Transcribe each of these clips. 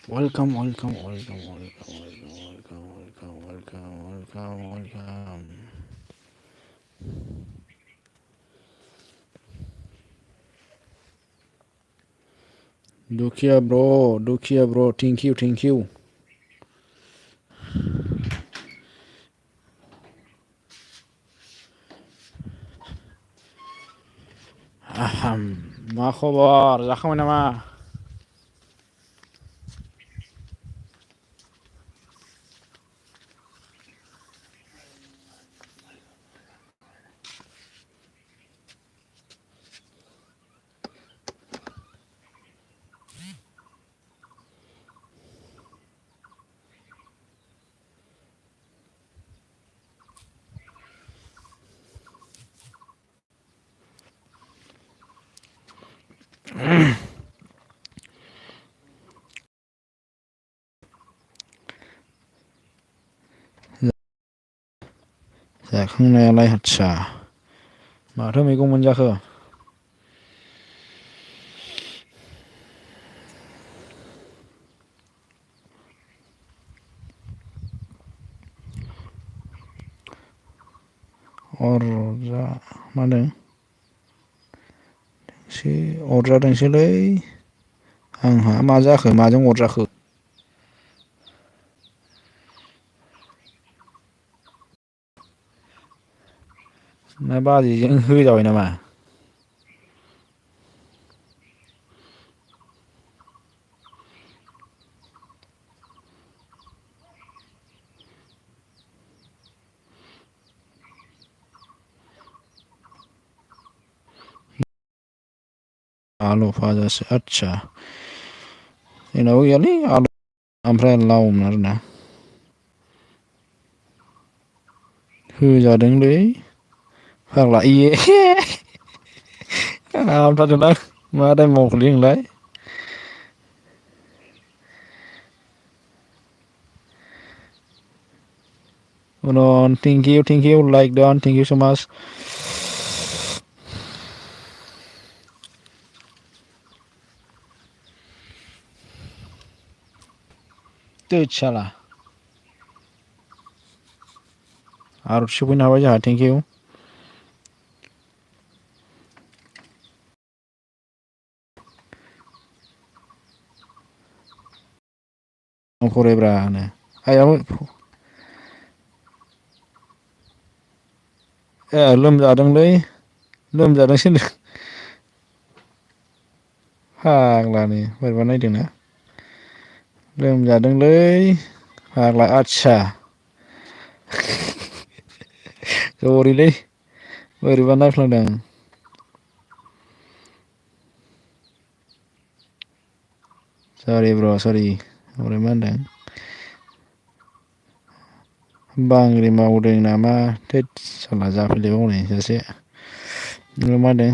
Welcome, welcome, welcome, welcome, welcome, welcome, welcome, welcome, welcome, welcome. Dukia bro, thank you, thank you. Aham, मा खबर जाखांबाय नामा? जाखांनायालाय आदसा माथो मैगं मोनजाखो? अरजा मा होनदों? एसे अरजादोंसोलै आंहा मा जाखो माजों अरजाखो? ना बाजैजों होजाबाय नामा? आलु फाजासो आदसा जोंनाबो गैयालै आलु ओमफ्राय लावमोन आरोना होजादोंलै फाग्ला इये हामथारदोंलां मा टाइम मावखोलै नोंलाय उन thank you like Don thank you सो माच थैद साला आर'ज सफैनो हाबाय जोंहा थेंक इउ फरायब्रा होनो आइयाबो ए लोमजादोंलै लोमजादोंसो होनदों फाग्लानि बोरैबा नायदोंना लोमजादोंलै फाग्ला आदसा सरिलै बोरैबा नायफ्लांदों सरि ब्र सरि ओमफ्राय मा होनदों बांग्रि मावदों नामा थैद साला जाफैलायबाय हनै सासे ओमफ्राय मा होनदों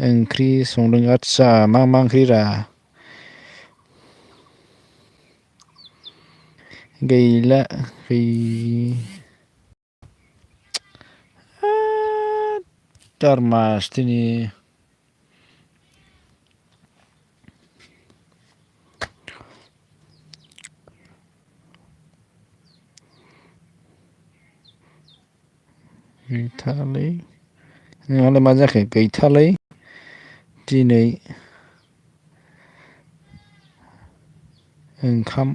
ओंख्रि संदों आदसा मा ओंख्रिरा गैला दारमासथिनि गैथालै नोंहालाय मा जाखो गैथालै दिनै ओंखाम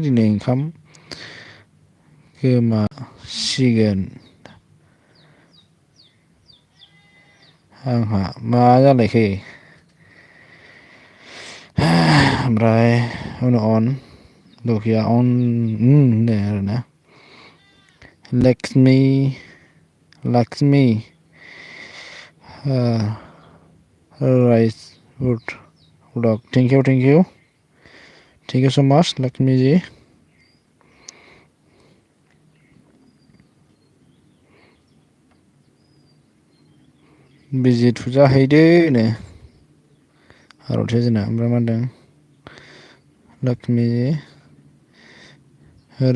दिनै ओंखाम गोमासिगोन आंहा मा जालायखो ओमफ्राय उनाव अन दुखिया अन होनदों आरोना Lakshmi rice wood thank you so much Lakshmi ji बिजि थुजाहैदो नो आर'थिया जोंना ओमफ्राय मा होनदों लक्ष्मी जी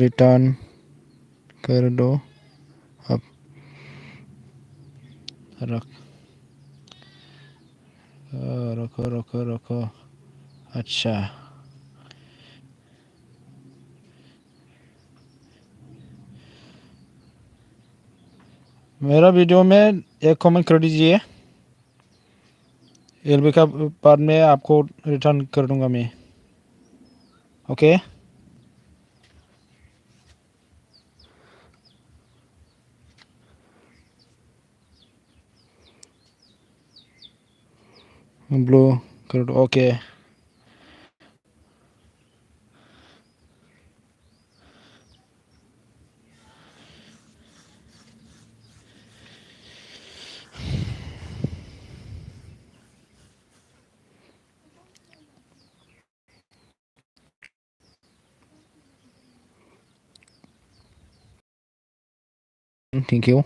रिटर्न कर दो अब रखो अच्छा मेरा वीडियो में एक कमेंट कर दीजिए। एलबी का बाद में आपको रिटर्न कर दूंगा मैं। ओके। ब्लू कर दो। ओके। Thank you.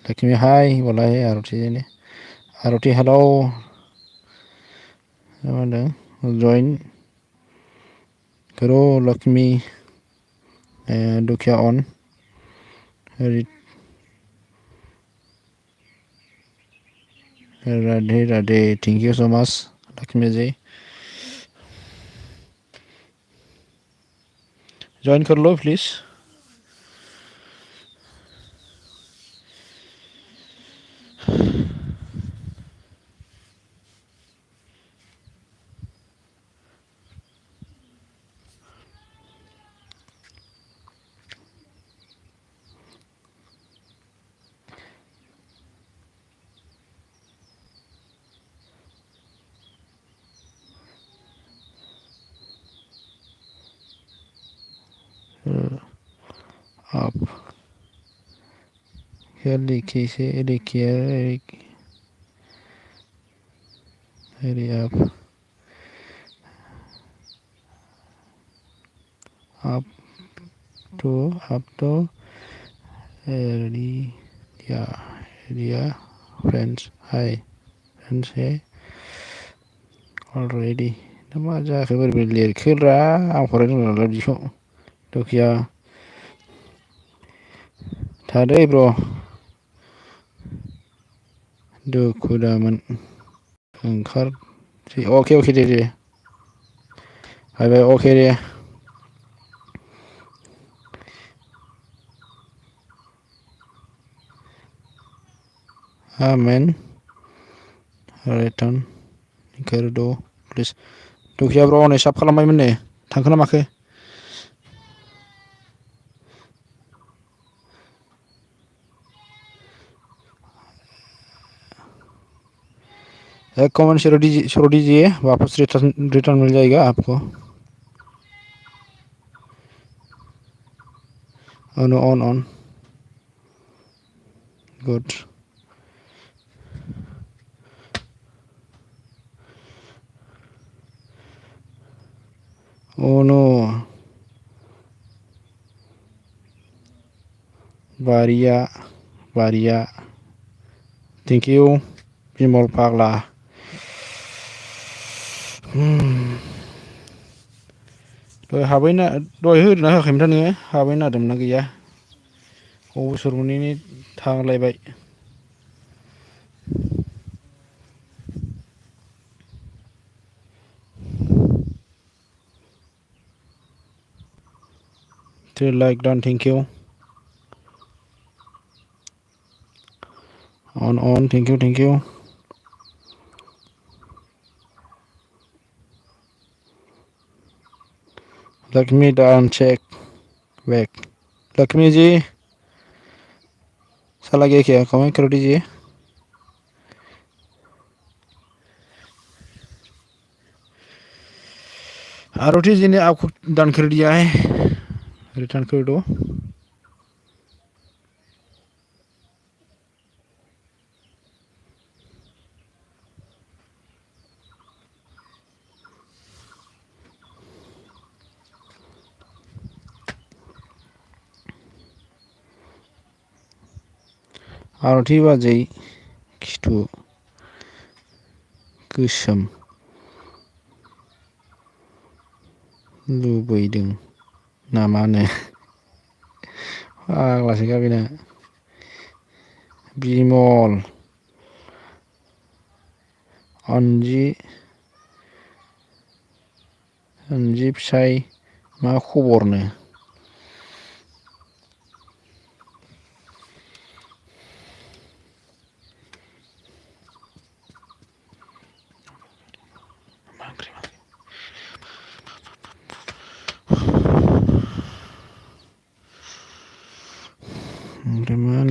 लक्ष्मी हाय बोला है आरती जी ने। आरती हेलो। जॉइन करो Lakshmi Dukhiya on. Radhe Radhe. Thank you so much Lakshmi ji. Join कर लो प्लीज। आप क्या लिखी से लिखिए अरे आप तो रिया रिया फ्रेंड्स हाय फ्रेंड्स है ऑलरेडी। मा जाखो बोरै लिरखोरा आं फरायनो रोंलालै बिदिखौ दुखिया थादो ब्र' दुखु दामोन ओंखार अके अके दे बाय बाय अके दे। आमेन रिटार्न कर दो प्लिज। दुखिया ब्र' नै साब खालामबायमोन नै थांखो ना माखो। एक कमेंट छोड़ दीजिए वापस रिटर्न मिल जाएगा आपको। On good. Oh no Baria thank you Bimal फाग्ला। दहाय होदोंना होआखैमोनथाय नोङो हाबैनो नागिरदोंमोन ना गैया। अबसर मोनैनि थांलायबाय। लाइक डान थैंक यू। ऑन थैंक यू। लक्ष्मी डान चेक बैक। लक्ष्मी जी साला गया क्या कमेंट कर दीजिए। आरती जी ने आपको डन कर दिया है रिटर्न कर दो। आरती बाजै खिथु गोसोम लुबैदों नामानो फाग्लासो गाबिना। बिमल अनजि फिसाय मा खबरनो।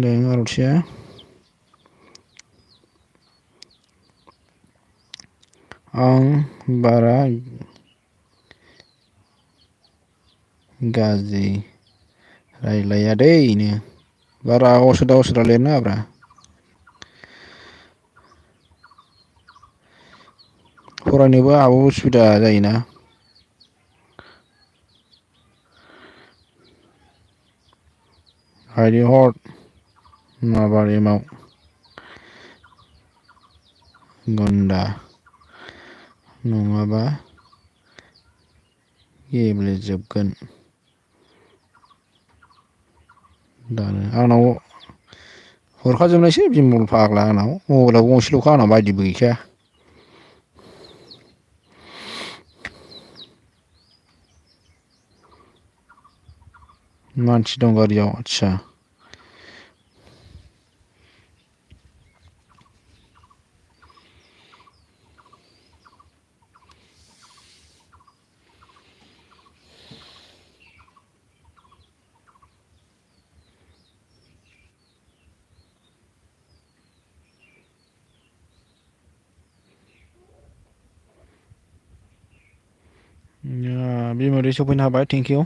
माहोनदों आरुथिया आं बारा गाज्रि रायलायादै नो बारा असोदा असोदा लिरनो नाङाब्रा फरायनोबो आहाबो उसुबिदा जायोना हायदि हर माबार एमाव गन्दा नङाबा गेब्लेजोबगोन दानो आंनाव हरखाजोबनायसै बिमल फाग्ला आंनाव मबाइलाव गंसेल'खा आंनाव बायदिबो गैखाया मानसि दं गारियाव आदसा बिमादै सफैनो हाबाय थेंकिउ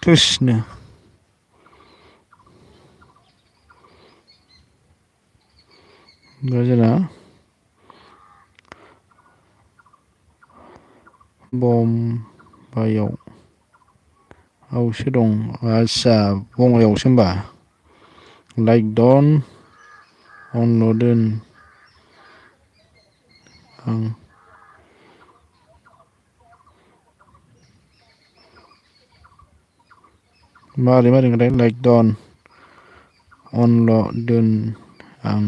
थुसनो जोंना बम्बाइआव आवसो दं आदसा बङाइआवसो होमबा लाइक डन अनल' दोन आं मारै होनदोंथाय लाइक डन अनल' दोन आं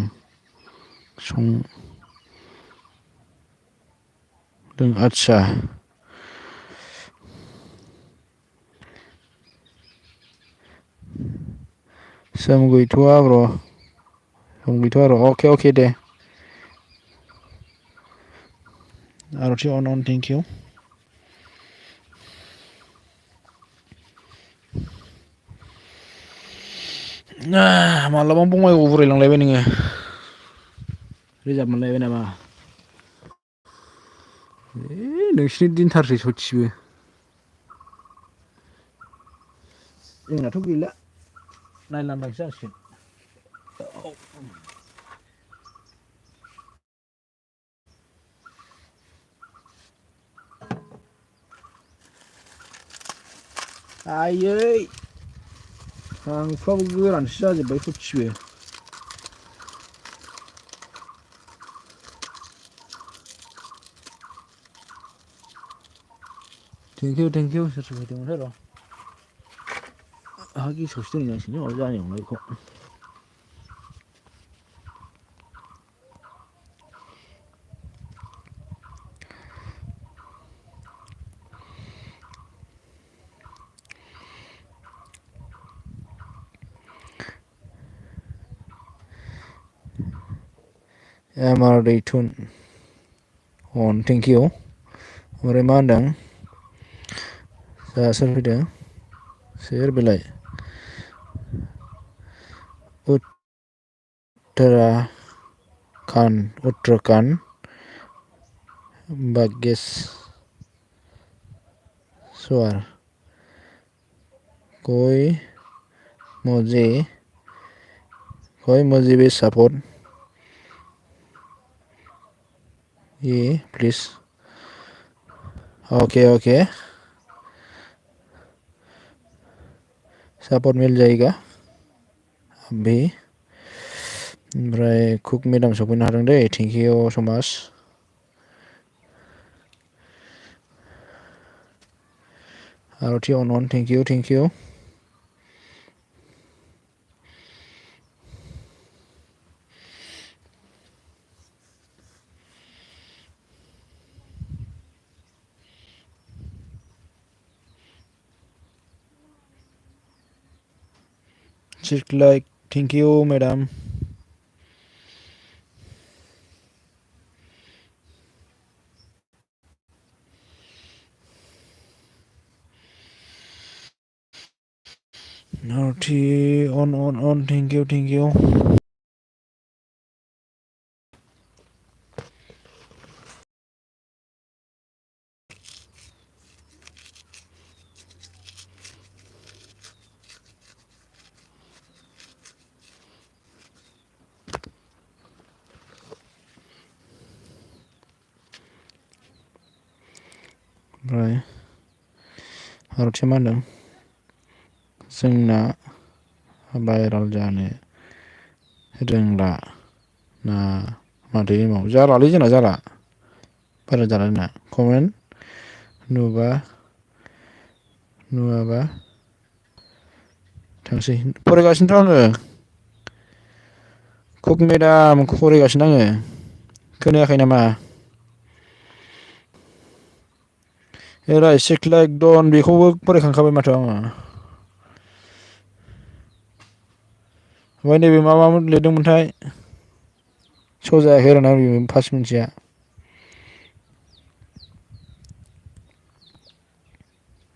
संदों आदसा सम गैथ'आ ब्र सम गैथ'आ र' अके दे आरुथि अन थेंकिउ मालाबा बङाइगाव उरायलांलायबाय नोङो रिजार्भ मोनलायबाय नामा नोंसिनि दिनथारसै सयथिबो जोंनाथ' गैला नायलांदांसो जासिगोन आयै हांफ्राबो गोरानसो जाजोब्बाय सयथिबो थेंकिउ सोर सोर फैदोंमोनथाय र' आहा गेसावसो दोनहैनांसिगोन माबा जानायावनो बेखौ एमार दैथुन अन थेंकिउ ओमफ्राय मा होनदों सोर फैदों सोर बेलाय उत्तराखन्ड बागेश्वर कोई मुझे भी सपोर्ट ये प्लीज ओके सपोर्ट मिल जाएगा अभी ओमफ्राय कुक मेदाम सफैनो हादों दै थेंकिउ सो माच आरुथि अन thank you like thank you madam Naughty on. Thank you. ओमफ्राय आर'थिया मा होनदों जोंना भाइराल जानो रोंला ना माथो एमाव जालालै जोंना जाला भाइराल जाला जोंना कमेन्ट नुवाबा थांसै फरायगासिनोथ' आङो कुक मेदाम फरायगासिनो आङो खोनायाखै नामा राइट लाइक दन बेखौबो फरायखांखाबाय माथो आङो ओमफ्राय नैबे मा लिरदोंमोनथाय स' जायाखै आरोना बेबो फास मोनसेया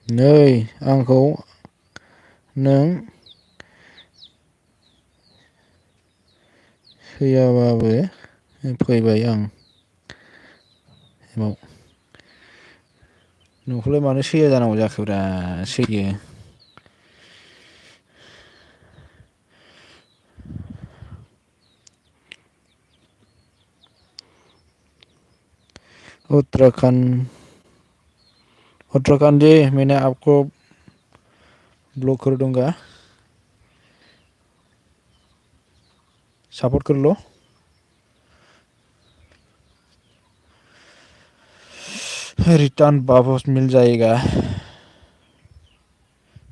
नै आंखौ नों होयाबाबो फैबाय आं एमाव नोंखौलाय मानो सैया जानांगौ जाखोब्रा सैयो उत्तराखंड जी मैंने आपको ब्लॉक कर दूंगा सपोर्ट कर लो रिटर्न वापस मिल जाएगा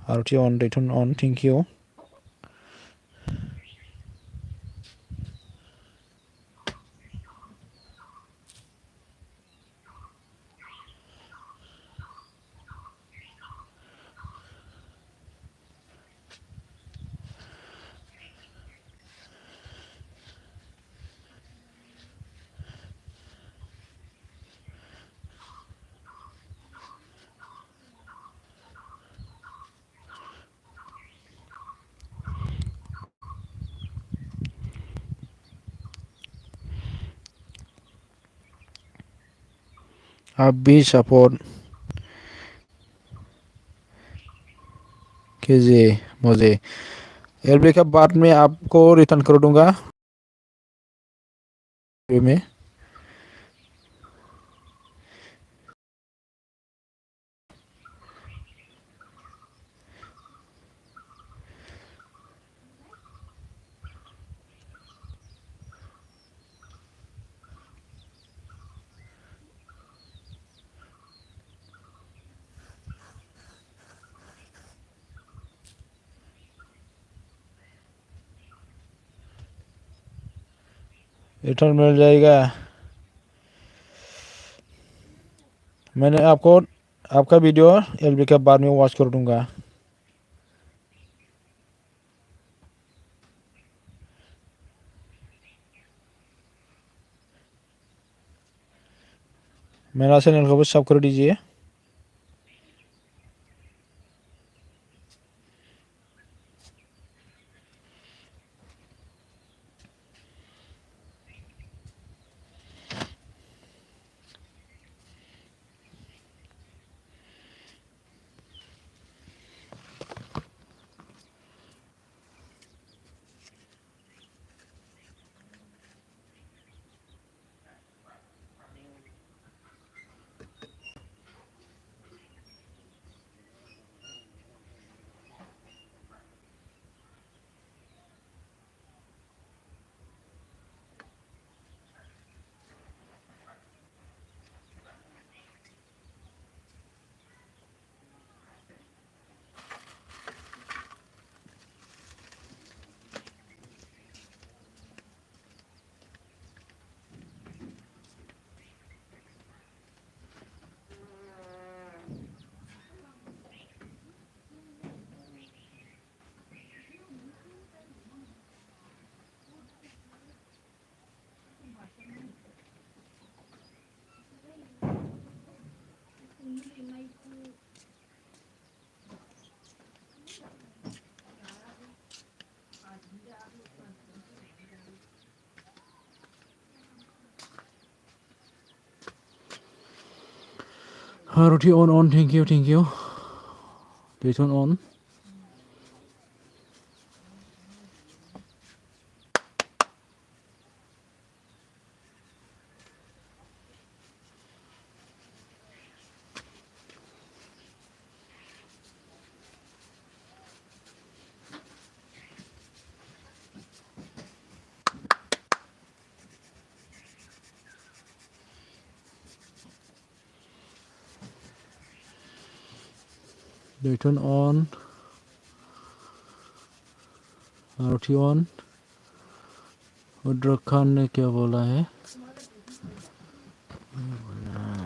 आरती ऑन रिटर्न ऑन थैंक यू आप भी सपोर्ट कीजिए मुझे एलबी के बाद में आपको रिटर्न कर दूंगा में रिटर्न मिल जाएगा मैंने आपको आपका वीडियो एलबी के बाद में वॉच कर दूंगा मेरा चैनल को भी सब कर दीजिए Roti on, thank you. Dayton on. Dayton on. Roti on. Uttarakhand ने क्या बोला है?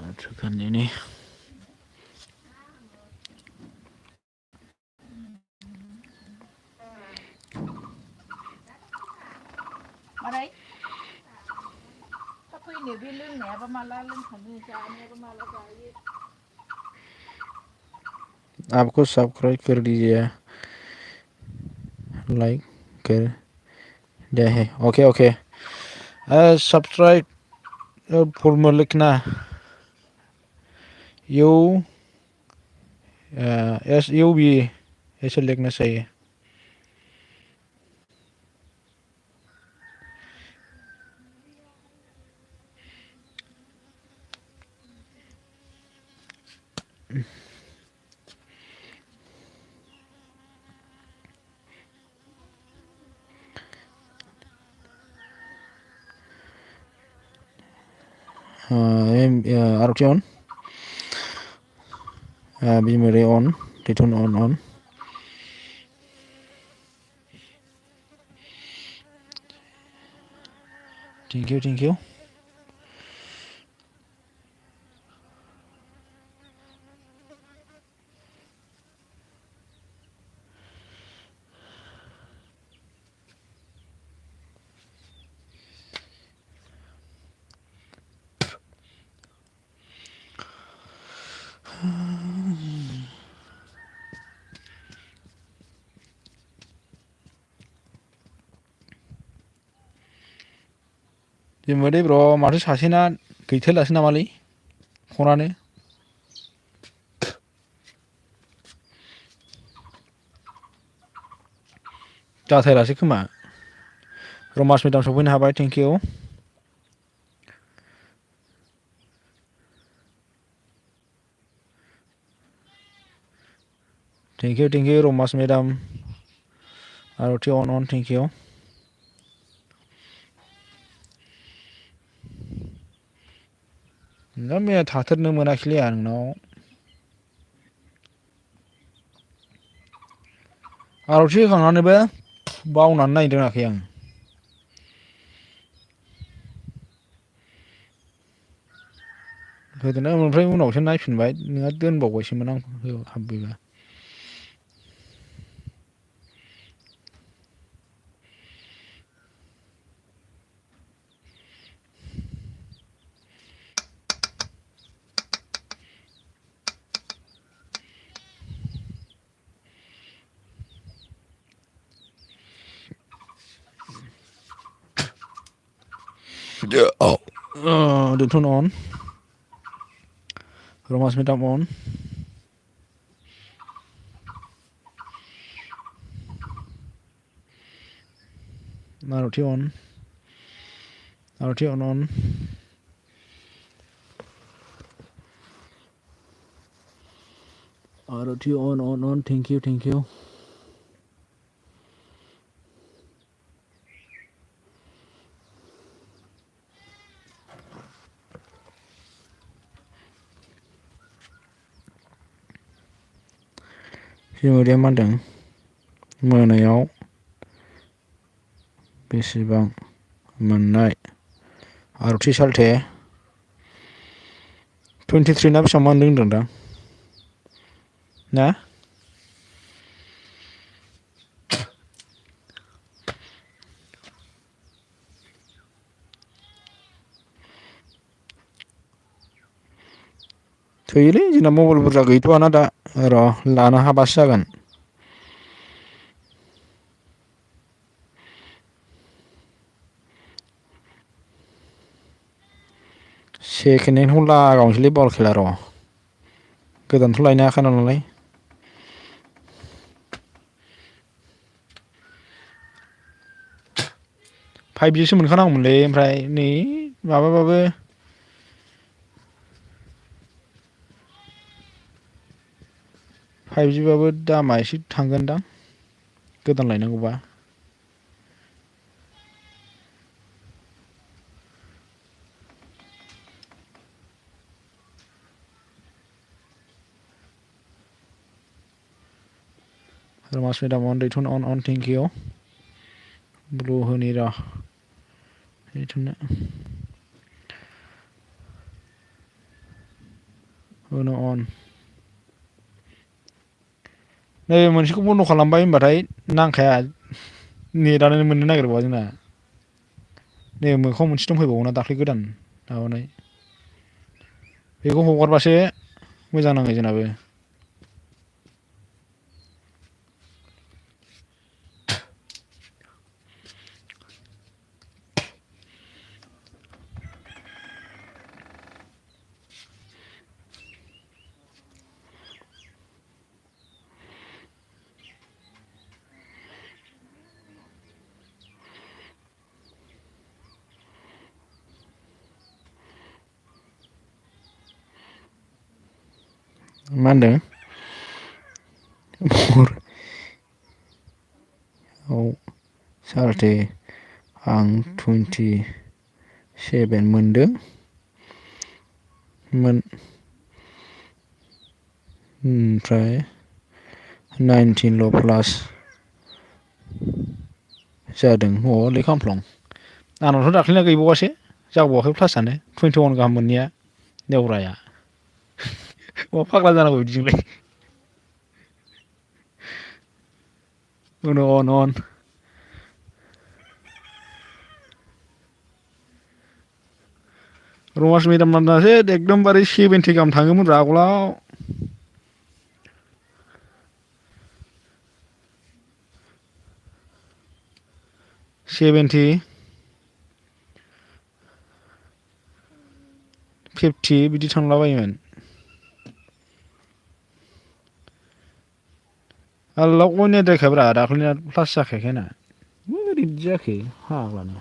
उत्तराखंड नेอะไรถ้าคุยเนี่ยพี่เรื่องแหนประมาณละเรื่องของมือจาเนี่ยประมาณละจาये आपको सब्सक्राइब कर दीजिए, लाइक कर दिया है। ओके सब्सक्राइब फॉर्मूला लिखना SUB ऐसे लिखना चाहिए। RT on, Bimere on, Dayton on. Thank you. Bimere bro, माथो सासेना गैथारलासो नामालै फनानो जाथारासै खोमा। रमास मेदाम सफैनो हाबाय, thank you. Thank you Rama's madam. RT on, thank you. दा मैया थाथारनो मोनाखैलै आं नोंनाव। RT होखांनानैबो बावनानै नायनो रोङाखै आं। होदोंना ओमफ्राय उनावसो नायफिनबाय, नोंहा दोनबावबायसोमोन आं हाबबोबा। Dayton on, Romas meetup on. RT on, RT on. RT on, thank you. Simulia mandang मोनायाव बेसेबां मोननाय RT साल्टे 23 ना बेसेबां मोनदों होनदोंदां ना? थोयोलै जोंना मबाइल बुरजा गैथ'आना दा र' लानो हाबासो जागोन। सेकेन्ड हेन्डखौ लागावनोसैलै बल खेला र'। गोदानथ' लायनो हाखाया नालाय। 5Gसो मोनखानांगौमोनलै ओमफ्राय नै माबाबाबो 5Gबाबो दामा एसे थांगोनदां गोदान लायनांगौबा। Romas Madam on return on thank you. Blue होनि र' return होनो on नै मोनसेखौ बन्द' खालामबाय होनबाथाय नांखाया नेटानो मोननो नागिरबावा जोंना। नै मोखाङाव मोनसे दंफैबावोना दाख्लै गोदान माबानाय बेखौ हगारबासो मोजां नाङो जोंनाबो। मा होनदों? औ सारथि आं 27 मोनदों ओमफ्राय 19ल' प्लास जादों हलै खामफ्लं आंनावथ' दाख्लैना गैबावासो जाबावाखै प्लासानो 21 गाहाम मोननाया नेवराया मा फाग्ला जानांगौ बिदिजोंलाय। अन रमास मेदाम नासो एकदमबारे 70 गाहाम थाङोमोनब्रा आगोलाव। 70 50 बिदि थांलाबायोमोन। आलला अयनायद्रायखायब्रा दाख्लैना प्लास जाखायाखै आंना बोरै बिदि जाखो फाग्लानो।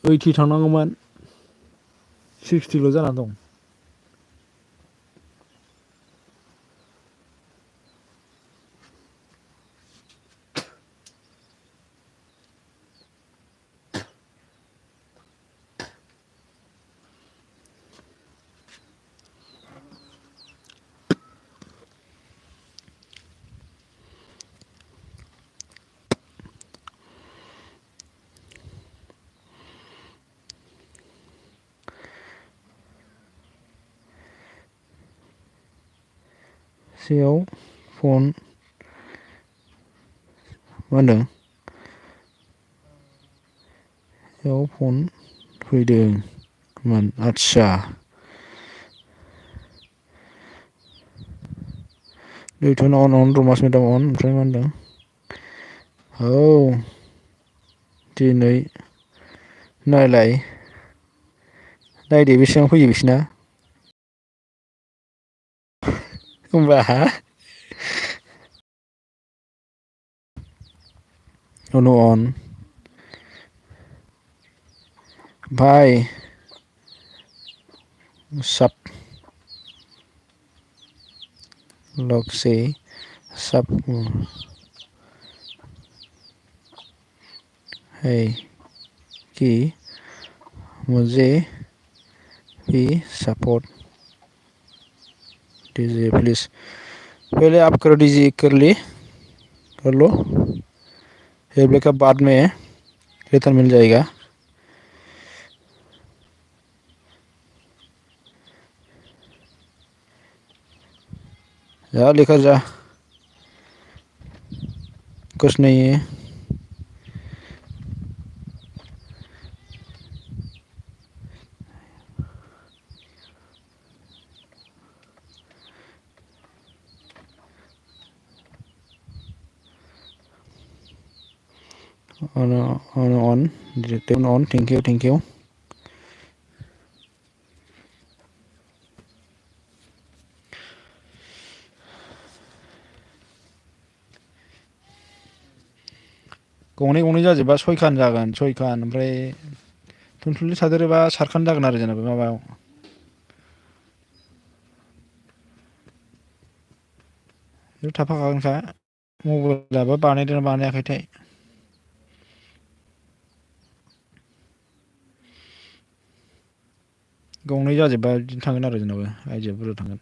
80 थांनांगौमोन 60ल' जाना दं। सेयाव फन मा होनदों? सेयाव फन फैदोंमोन आदसा रिटुन अन रमास मेदाम अन ओमफ्राय मा होनदों? औ दिनै नायलाय नायदो बेसेबां फैयो बिसिना होमबा अन ओमफाय साब लग से सब है कि मुझे भी सपोर्ट दीजिए प्लीज। पहले आप कर दीजिए कर लो हेबले का बाद में रिटर्न मिल जाएगा। जा लेकर जा कुछ नहीं है। on direct on thank you गंनै जाजोबबा सयखान जागोन सयखान ओमफ्राय थुनथुलि थादेरोबा सारखान जागोन आरो जेनेबा माबायाव बे थाफाखागोनखा मबाइलाबो बानायदोंना बानायाखैथाय गंनै जाजोबबा बिदिनो थांगोन आरो जेनेबा आइडिया बुरजा थांगोन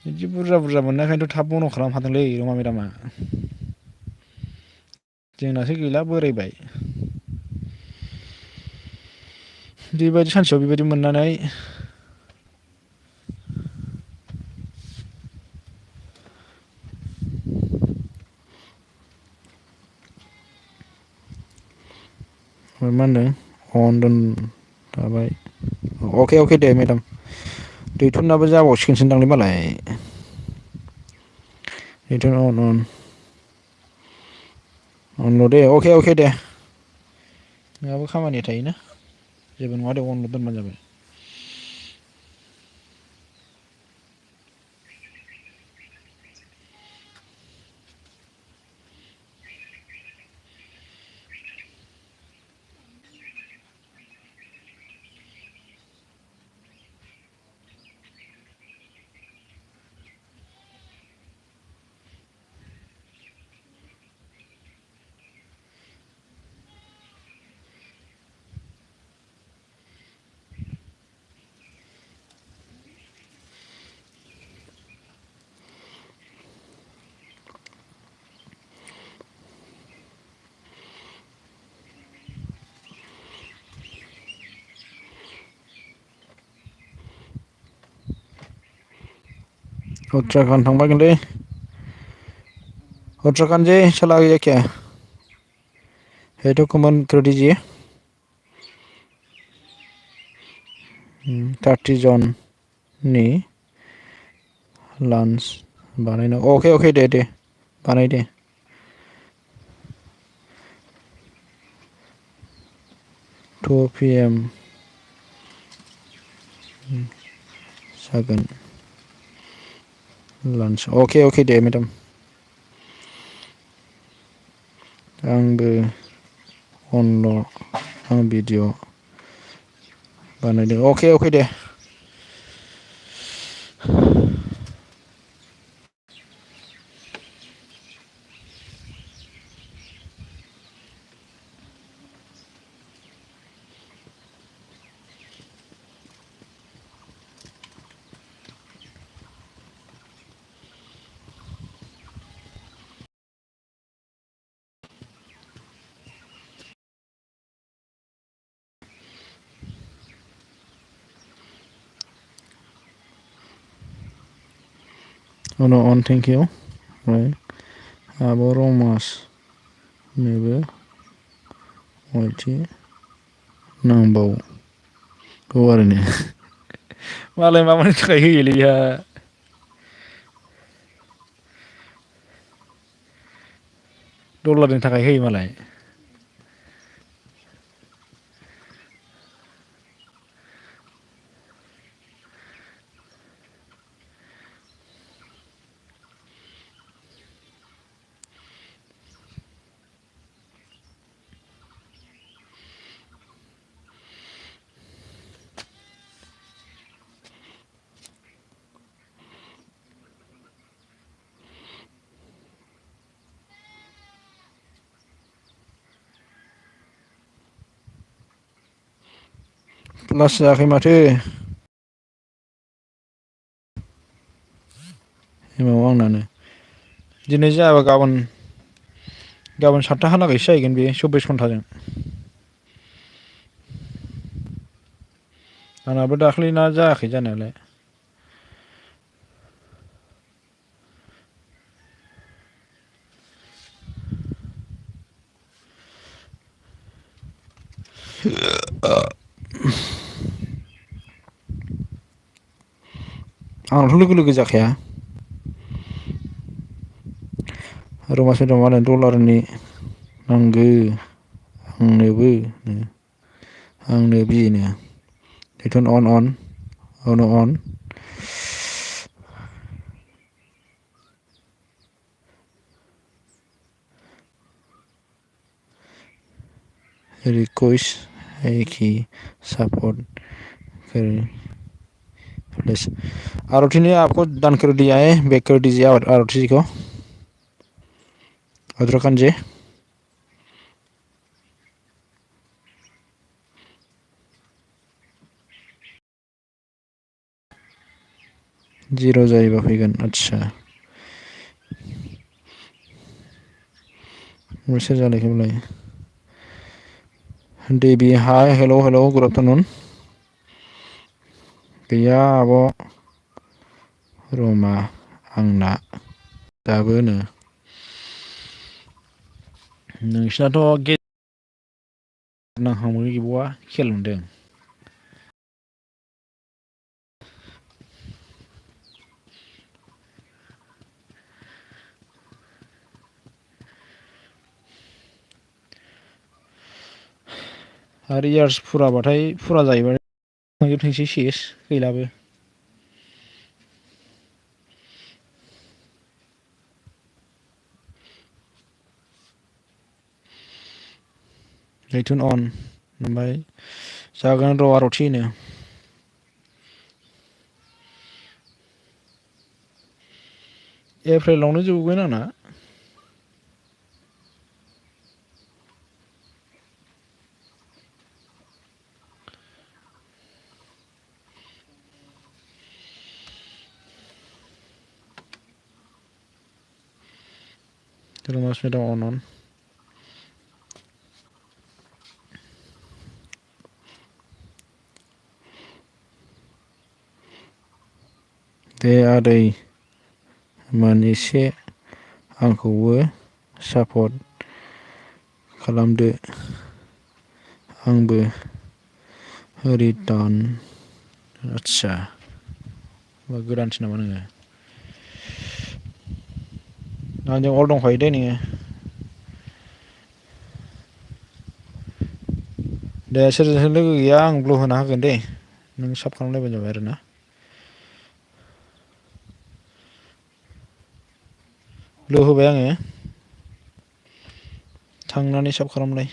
बिदि बुरजा मोननायखायनोथ' थाब बन्द' खालाम हादोंलै रमा मेदामा जोंनासो गैला बोरायबाय बेबायदि सानसेयाव बेबायदि मोननानै मा होनदों अन थाबाय अके दे मेदाम दैथुनाबो जाबावसिगोनसोदांलै मालाय दैथुन अनल' दे अके दे नोंहाबो खामानिया थायोना जेबो नङा दे अनल' दोनबानो जाबाय उत्तराखंड थांबायगोनलै उत्तराखंड जी चला गया क्या है तो कमेंट कर दीजिए 30 जन नि लान्च बानायनो अके दे बानाय दे टू PM जागोन लान्च अके दे मेदाम आंबो अनल' आं भिडिअ बानायदों अके दे अन थेंक इउ ओमफ्राय आब' रमास नोबो अइथि नांबावगौ आरो ने मालाय माबानि थाखाय होयोलै बेहा डलारनि थाखाय होयो मालाय प्लास जायाखै माथो एमाव आंनानो दिनै जायाबा गाबोन 7थाहालागैसो जाहैगोन बेयो 24 घन्टाजों आंनाबो दाख्लैना जायाखै जानायालाय आंनाथ' लोगो लोगो जाखाया रमास मेदाम मालाय डलारनि नांगो आंनोबो आंनो बिनो रिटर्न अन रिक्वेस्ट है कि सपोर्ट कर प्लीज आरती ने आपको डन कर दिया है बैक कर दीजिए आरती जी को उत्तराखंड जी 0 जायोबा फैगोन आच्छा मेसेज जालायखोबालाय देबि हाय हेल' गुड आफ्टारनुन गैया आब' रमा आंना दाबोनो नोंसिनाथ' नांहांमोन गैबावा खेल मोनदों आरो इयार्स फुराबाथाय फुरा जायोबाथाय थांजोबथोंसै सेस गैलाबो रिटर्न अन ओमफ्राय जागोन र' आर'थि होनो एप्रिलावनो जोबगोन आंना रमास मेदाम अन दे आदै मोन एसे आंखौबो सापर्ट खालामदो आंबो रिटार्न आच्छा गोदानसो नामा नोङो आंजों अल दंखायो दे नोङो दे सोरजों लोगो गैया आं ब्लक होना होगोन दे नों साब खालामलायबानो जाबाय आरोना ब्लक होबाय आङो थांनानै साब खालामलाय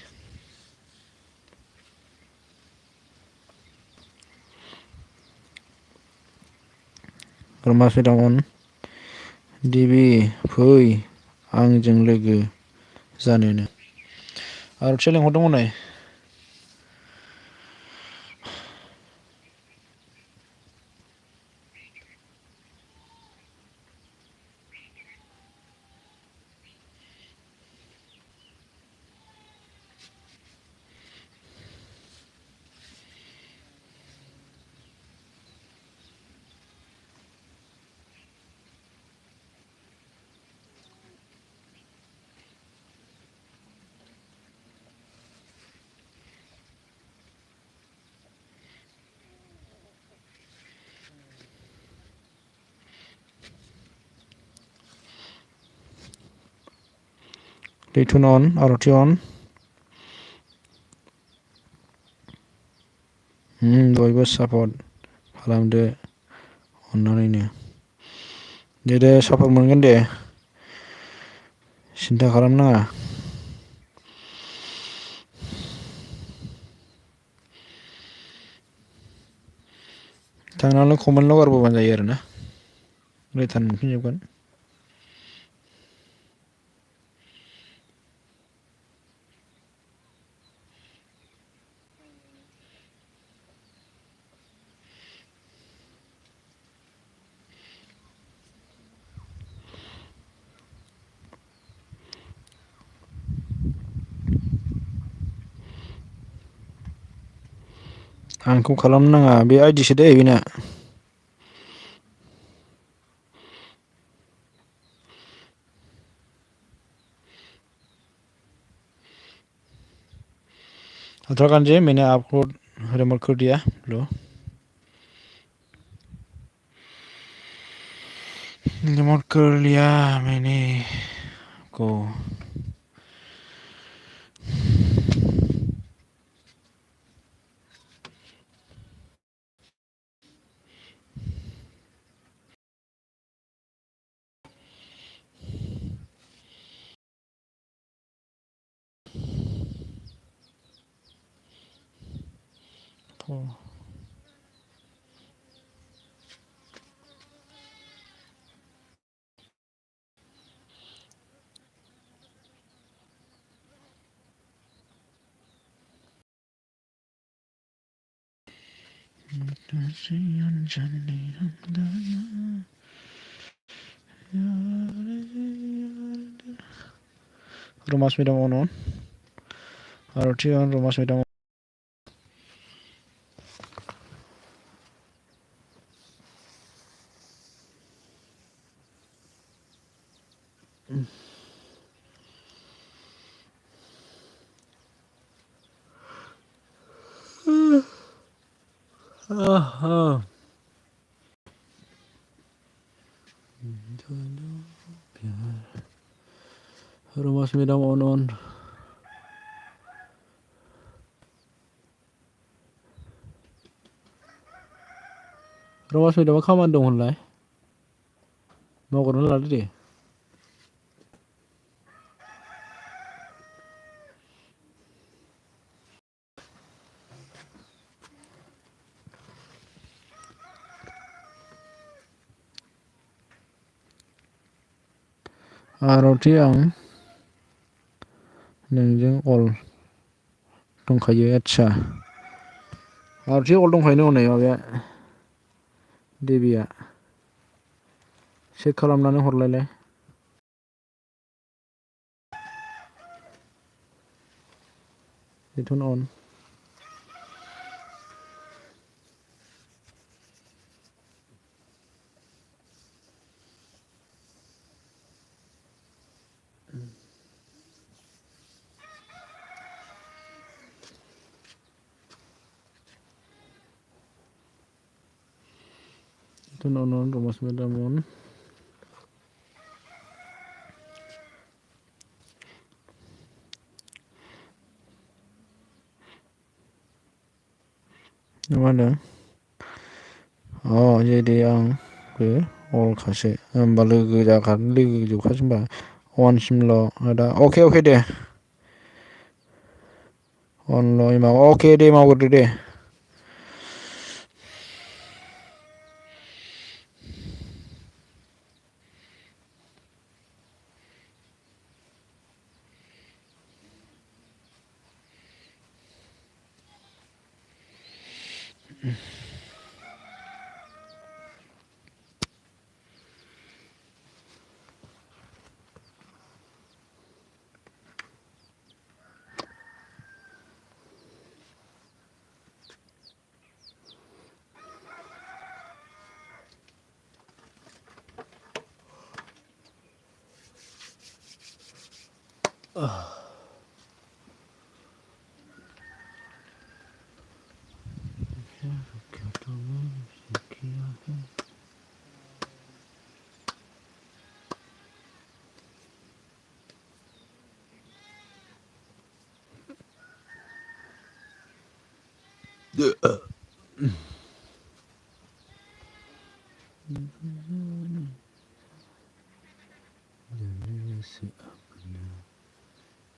रमास मेदाम अन दिबि फै आंजों लोगो जानोनो आर'थिया लेंहरदोंमोन नै रिटर्न अन आर'थि अन बयबो सापर्ट खालामदो अननानैनो दे सापर्ट मोनगोन दे सिन्था खालामनाङा थांनानै कमेन्टल' गारबोबानो जायो आरोना रिटार्न मोनफिनजोबगोन आंखौ खालामनो नाङा बे आइडिसो दे बेना उत्तराखंड जी मैंने आपको रिमोट कर दिया लो रिमोट कर लिया मैंने को Romas Medan on RT on Romas Medan Romas Medan on Romas Medan मा खामानि दं होनलाय मावग्रोना लादो दे RT आं नोंजों अल दंखायो आदसा RT अल दंखायो हनै माबाया देबिया चेक खालामनानै हरलायलाय बेथन अन बेथन अन Romas Medan on मा होनदों जेदे आंबो अलखासो होमबा लोगो जाखादों लोगो जोबखासै होनबा अनसिमल' दा अके दे अनल' माबा अके दे मावग्रोदो दे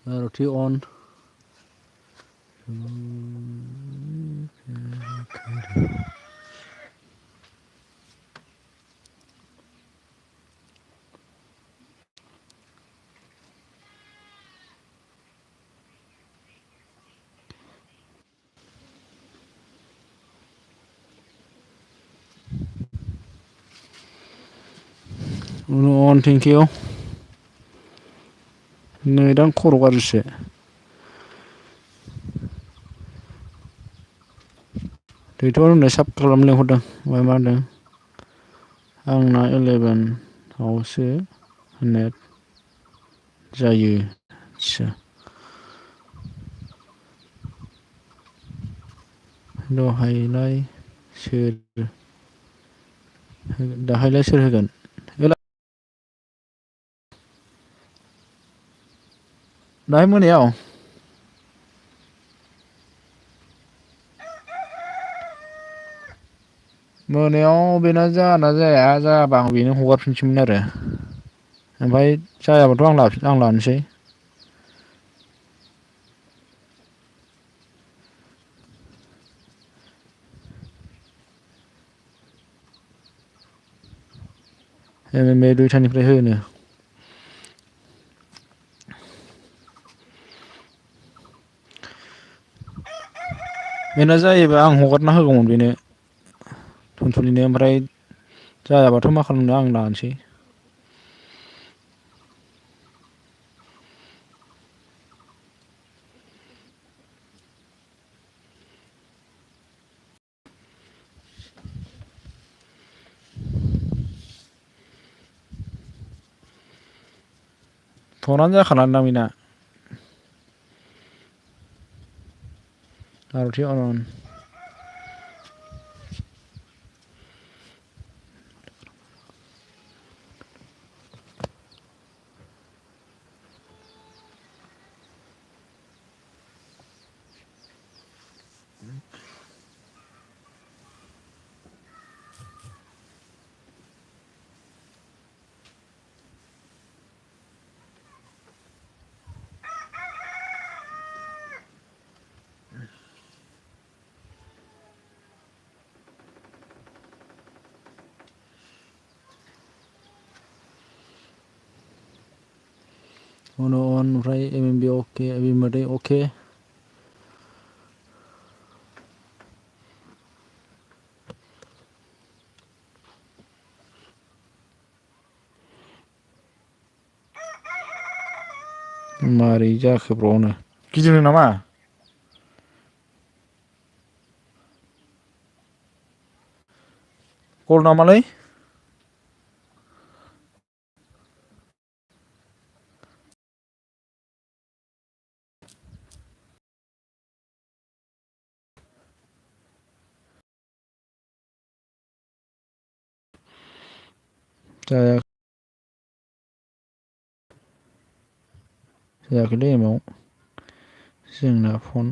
RT on thank you नै दा खर' गाज्रिसो दैथ'आ होननाय साब खालामनो लेंहरदों ओमफ्राय मा होनदों आंना 11 आवसो नेट जायो आदसा दहायलाय सोर दाहायलाय सोर होगोन दाहाय मोनायाव मोनायाव बेना जाना जाया जायाबा आं बेनो हगारफिनसैमोन आरो ओमफ्राय जायाबाथ' आं लानोसै MMA 2टानिफ्राय होनो बेना जायोबा आं हगारना होगौमोन बेनो थुनथुलिनो ओमफ्राय जायाबाथ' मा खालामनो आं लानोसै फनानो जाखाला दां बेना आरथि अनन अन ओमफ्राय MMB अके बिमादै अके मारै जाखो ब्र'नो गिदिंनो नामा गल नामालै जायाखैलै एमाव जोंना फन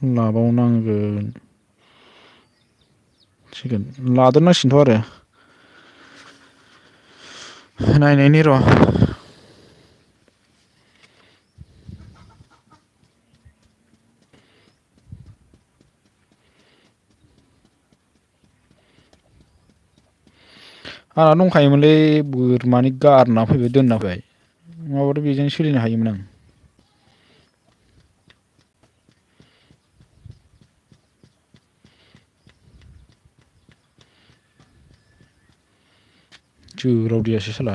लाबावनांगोन लादेरनांसिगोनथ' आरो नायनायनि र' आंना दंखायोमोनलै बोरमानि गारना फैबाय दोनना फैबाय नङाबाथ' बेजों सोलिनो हायोमोन आं जोराव देयासै साला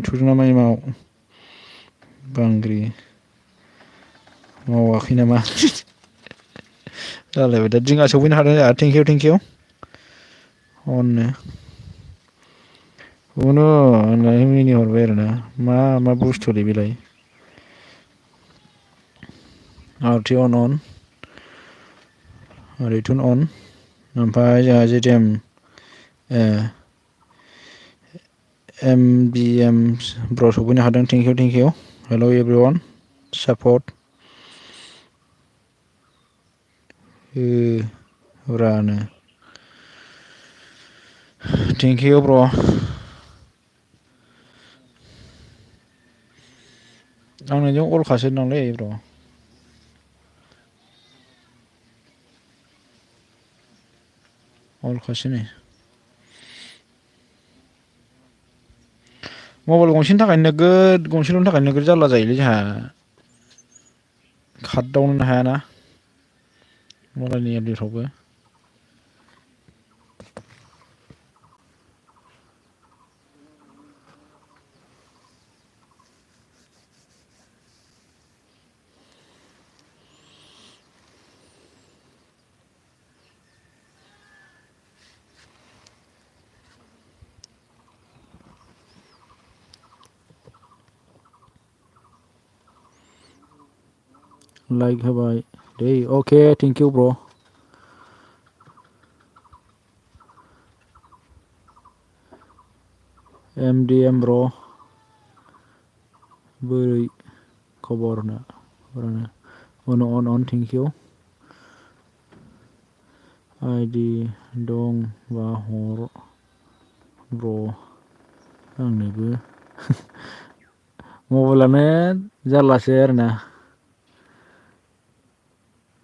थुदों नामा एमाव बांग्रि मावाखै नामा जालायबाय दा दिङा सौफैनो हादों जोंहा थेंकिउ अनो होननानै मिनिहरबाय आरोना मा बुस्थुलै बेलाय आरथि अन रिटुन अन ओमफ्राय जोंहा जेटिएम MBM ब्र सफैनो हादों थेंकिउ हेल' एभ्रिवान सापर्ट रानो थेंकिउ ब्र आं नोंजों अलखासो नांलै ब्र अलखासो नै मबाइल गंसेनि थाखाय गंसेल'नि थाखाय नोगोद जारला जायोलै जोंहा खारदावनोनो हायाना मबाइलनि एपदेटआवबो लाइक होबाय दै अके थेंक इउ ब्र MDM ब्र बोरै खबरना अन थेंक इउ आइडि दंबा हर ब्र आंनोबो मबाइलानो जारलासो आरोना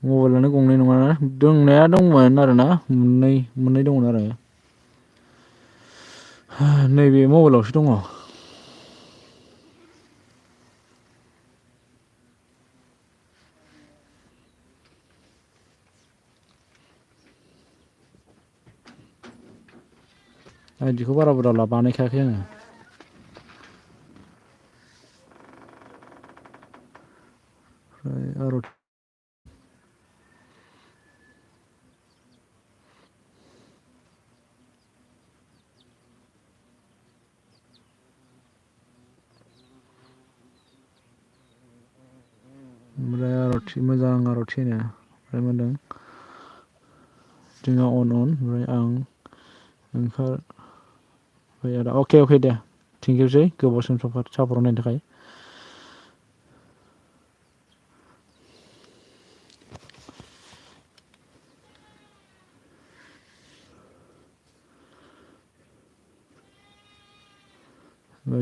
मबाइलानो गंनै नङाना दोंनाया दंमोन आरोना मोननै दंमोन आरो नैबे मबाइलावसो दङ आइदिखौ बारा बुरजा बानायखायाखै आङो ओमफ्राय आरो ओमफ्राय मोजां आर'थिनो ओमफ्राय मा होनदों जोंहा अन ओमफ्राय आं ओंखार आदा अके दे थेंक इउसै गोबाव सम सापर्ट होनायनि थाखाय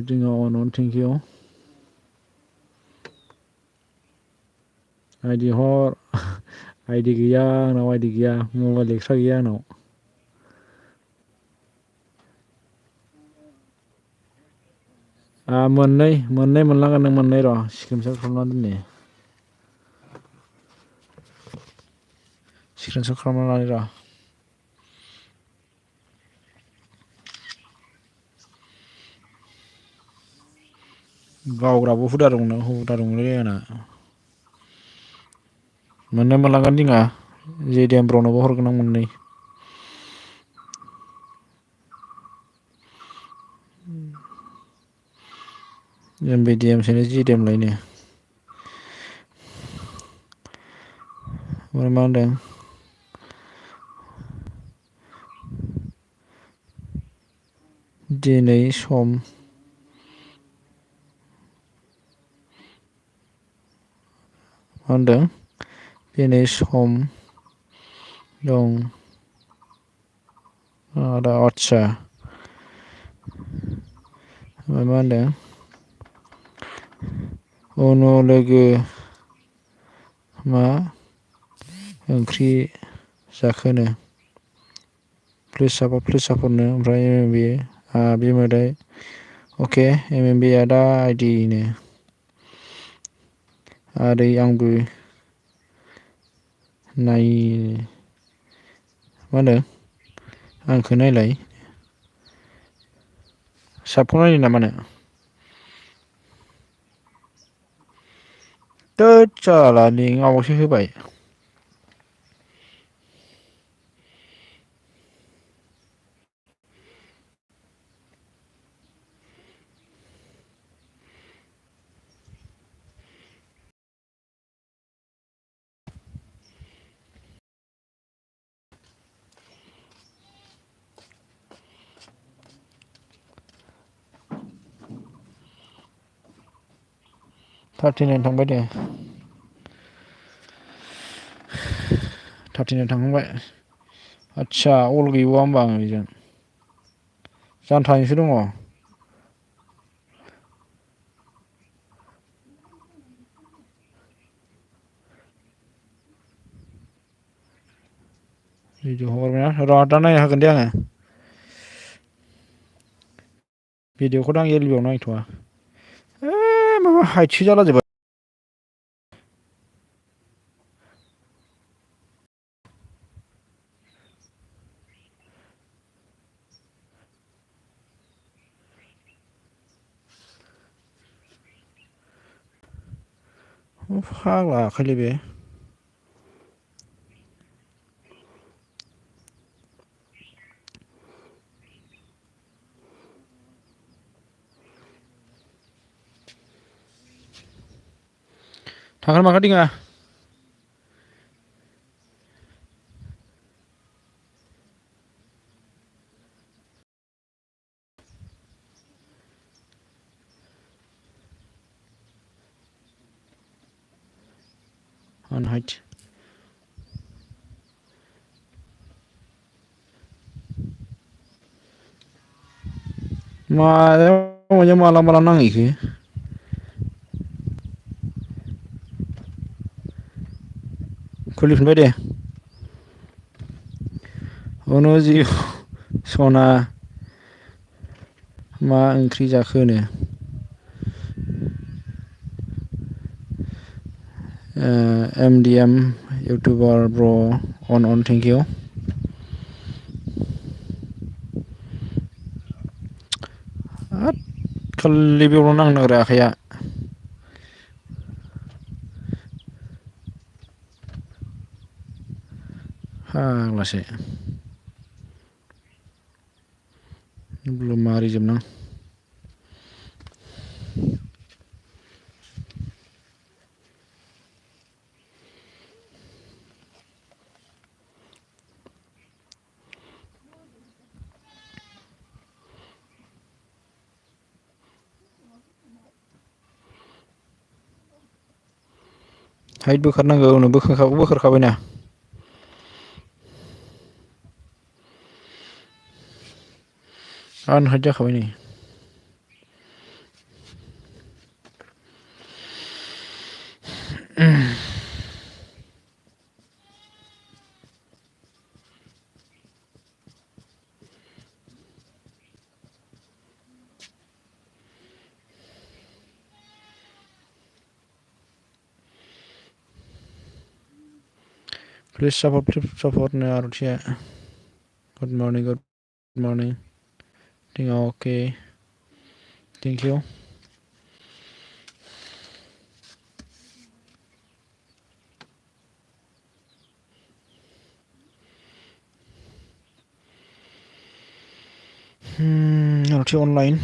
जोंहा अन थेंक इउ आइदि हर आइदि गैया आंनाव आइदि गैया मबाइल एक्सट्रा गैया आंनाव मोननै मोनलांगोन नों मोननै र' स्क्रिनसट खालामना दोननि स्क्रिनसट खालामना लानि र' गावग्राबो हुदा दंलै आंना मोननै मोनलांगोन जोंहा JDM ब्रनोबो हरगोन आं मोननै MBDM सोनो JDM लायनो ओमफ्राय मा होनदों दिनै सम मा होनदों दिनै सम दं आदा आदसा ओमफ्राय मा होनदों उनाव लोगो मा ओंख्रि जाखोनो प्लिस सापरनो ओमफ्राय बेयो बिमोदै अके MMB आदा आइदिनो आदै आंबो नाय मा होनो आंखौ नायलाय साबखौ नायो ना मानो थोद जालानि माबासो होबाय $39 थांबाय दे 39 थांखांबाय आदसा अल गैबावा होमबा आं बेजों जानथानिसो दङ भिडिअ हगारबायना र' दा नायनो हागोन दे आङो भिडिअखौ दा आं एलबियाव नायथ'वा माबा हाइटसो जाला जोब्बाय फाग्ला आखाइलै बे थांगोन माखा दिङा Unhide. मायाव माला माला नाङो इखो खुलिफिनबाय दे अनुजिउ सना मा ओंख्रि जाखोनो MDM इउटुबार ब्र अन थेंक इउ खालि बेयावल' नांनो नागिरो आखाइया फाग्लासो मारिजोबनां हाइट बोखारनांगौ बोखारखाबायना आनहाइट जाखाबाय नै Please support Narutia. Good morning. Think okay. Thank you. Narutia online.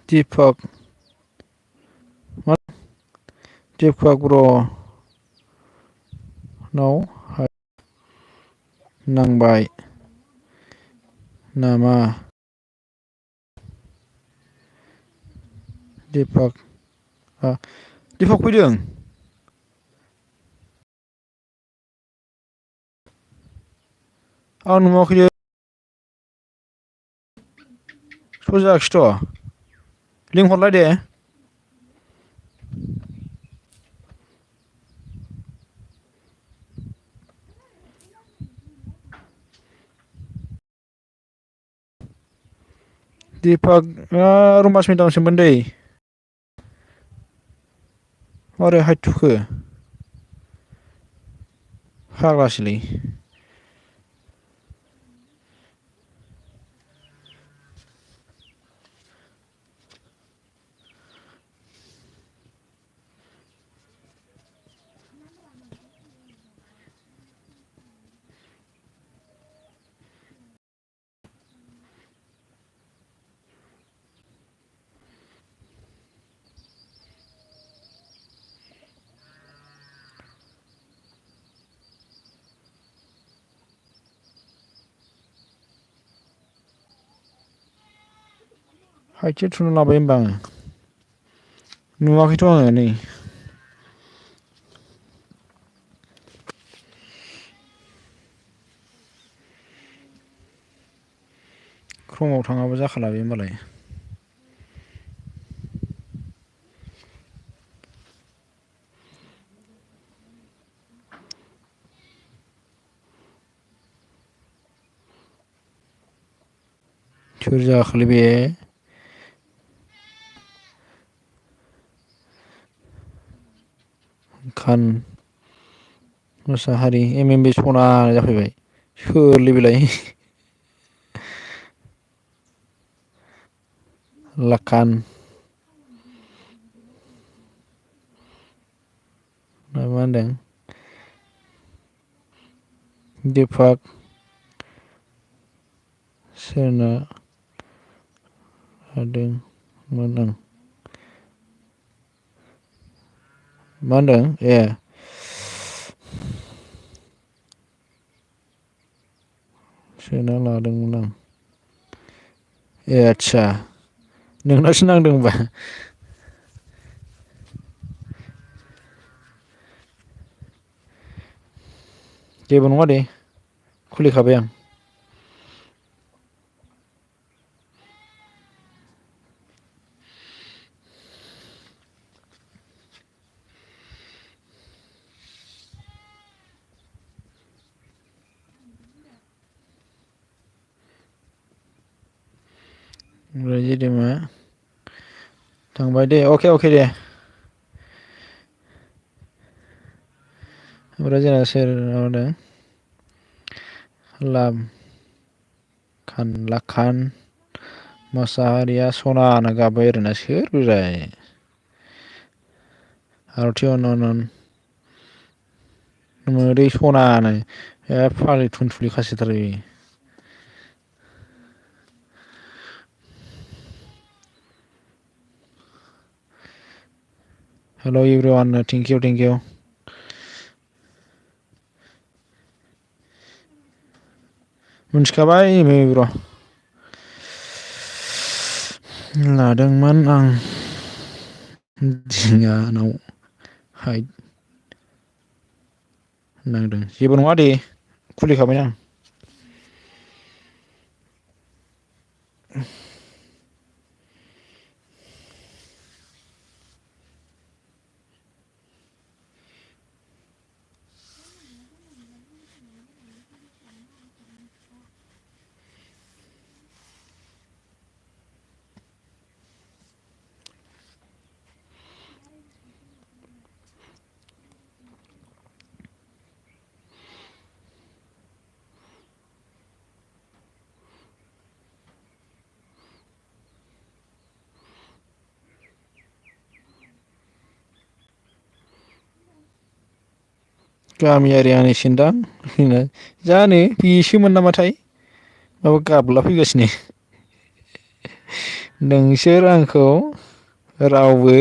Deepak. What? Deepak bro. No. Nangbai. Nama. Deepak. Deepak fैदों. आं नुवाखै सजायाखैथ' लिंहरलाय दे Deepak rumah sembilan sebentar मारै हाइट थुखो फाग्लासोलै हाइटसो थुनो लाबाय होमबा आङो नुवाखैथ' आङो नै क्रमाव थाङाबा जाखाला बे होमबालाय सोर जाखोलै बे खान मोसाहारि MMB सना जाफैबाय सोरलै बेलाय लाखान मा होनदों दिपाक सोरना हादोंमोन आं मा होनदों ए सोना लादोंमोन आं ए आदसा नोंनासो नांदों होनबा जेबो नङा दे खुलिखाबाय आं ओमफ्राय जेदेमा थांबाय दे अके दे ओमफ्राय जोंना सोर माबादों लाखान मोसाहारिया सना होनना गाबबाय आरोना सोर बेलाय आरथि अनन मोदै सनानो फाग्लि थुनथुलि खासोथार बे हेल' एभ्रिवान थेंक इउ मिथिखाबाय र' लादोंमोन आं दिङानाव हाइट नांदों जेबो नङा दे खुलिखाबाय आं गामियारि आंनिसिनदां जानो बेसोमोन नामाथाय माबा गाबला फैगासिनो नोंसोर आंखौ रावबो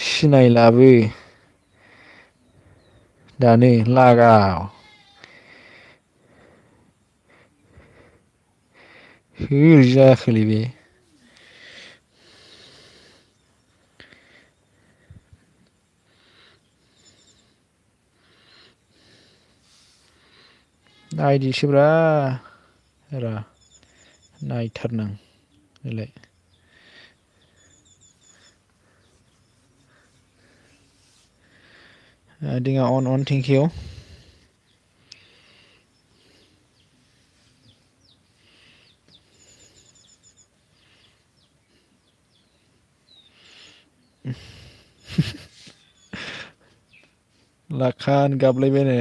सिनायलाबो दानो लागाव सोर जाखोलै बे आइदिसोब्रा र' नायथारनां बेलाय दिङा अन थेंक इउ लाखान गाबलायबायनो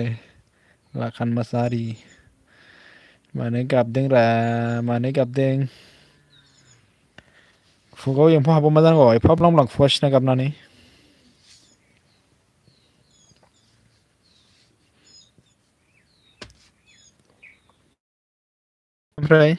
लाखान मोसाहारि मानो गाबदों खुगायाव एम्फौ हाबो मा जानांगौ एफा ब्लां ब्लां खुगासिना गाबनानै ओमफ्राय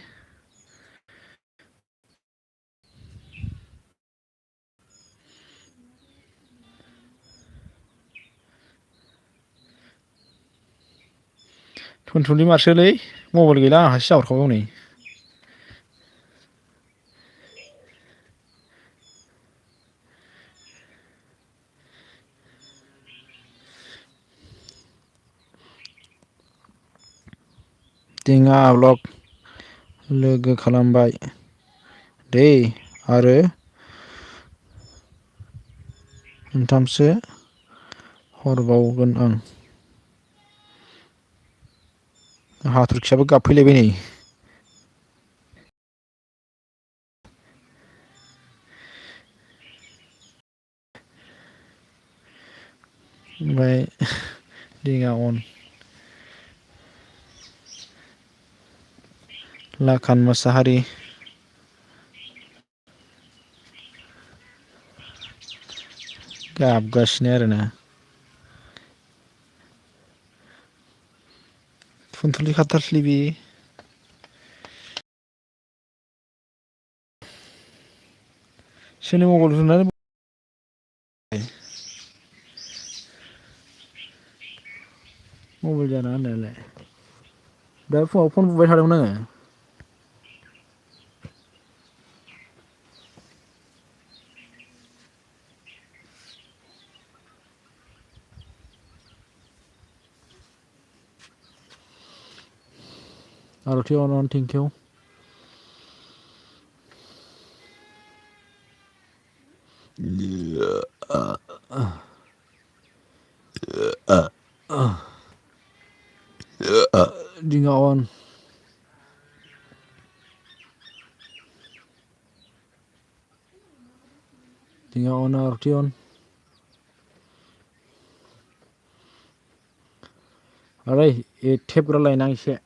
थुनथुनि मारसोलै मबाइल गैला आंहासो जाहरखाबाय हनै दिङा ब्लग लोगो खालामबाय दे आरो मोनथामसो हरबावगोन आं हाथरखियाबो गाबफैलायबाय नै ओमफ्राय दिङा अन लाखान मोसाहारि गाबगासिनो आरोना थुनथुलि खाथारसैलै बे सोरनि मबाइल मबाइल जाना होननायालाय दा फुङाव फन बुबाय थादोंमोन आङो आर'थि अन थेंक इउ दिङा अन दिङा अन आर'थि अन आरै टेप रायलायनां एसे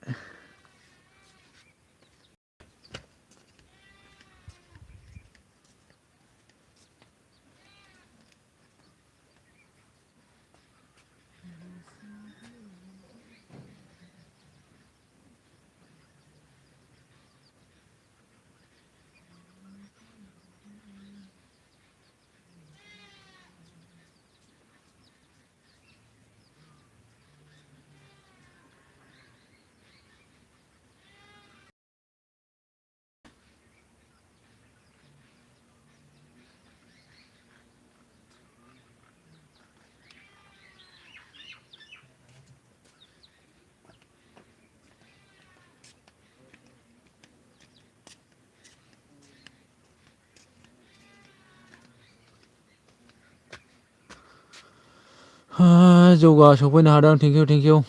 जौगा सफैनो हादों थेंक इउ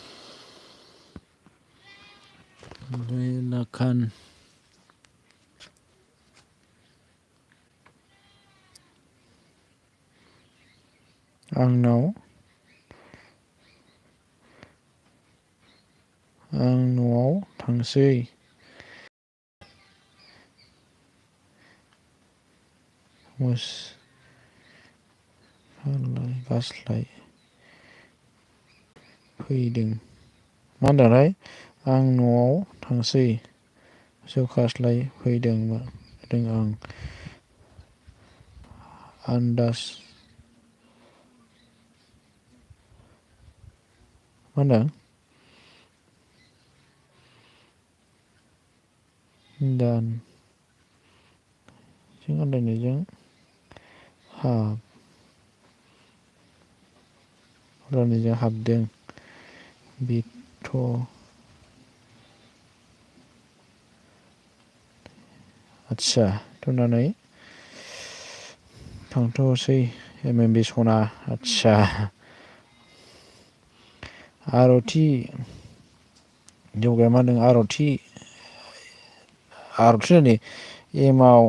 ओमफ्राय लाखान आं न'आव थांसै गास्लाय फैदों मा होनदोंथाय आं न'आव थांसै मोसौ खास्लाय फैदों आं आन्दाज मा होनदों दानजों आन्दायनायजों हाबदों बेथ' आदसा थुनानै थांथ'सै MMB सना आदसा आर'थि जौगाया मा होनदों आर'थि नै एमाव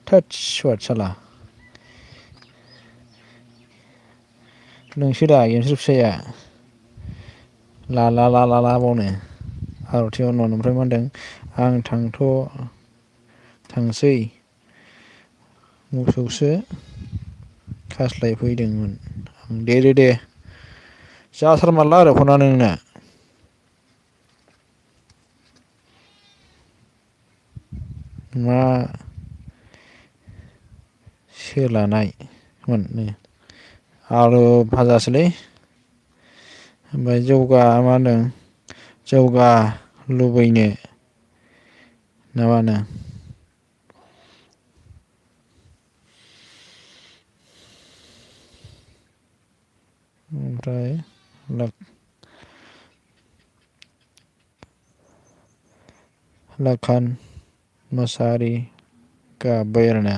थोद सुवाद साला नोंसो दा गेमस्रि फिसाया ला बावनो आर'थि अनन ओमफ्राय मा होनदों आं थांसै मोसौसो खास्लायफैदोंमोन दे जाथारमारला आरो फना नोंना मा सोलानायमोन आलु भाजासोलै ओमफ्राय जौगा मा होनदों जौगा लुबैनो ना मा होनो ओमफ्राय लाखान मोसाहारि गाब्बाय आरोना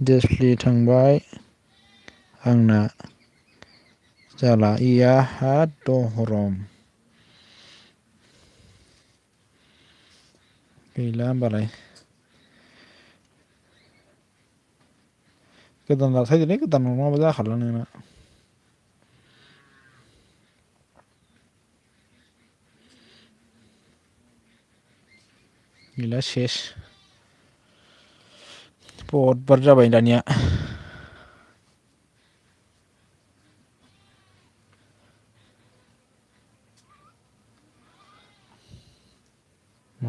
दिसप्ले थांबाय आंना जाला इया दहरम गैला होमबालाय गोदान लाखायदोलै गोदान नङाबा जाखाला नोंना गैला सेस बहुदबार जाबाय दानिया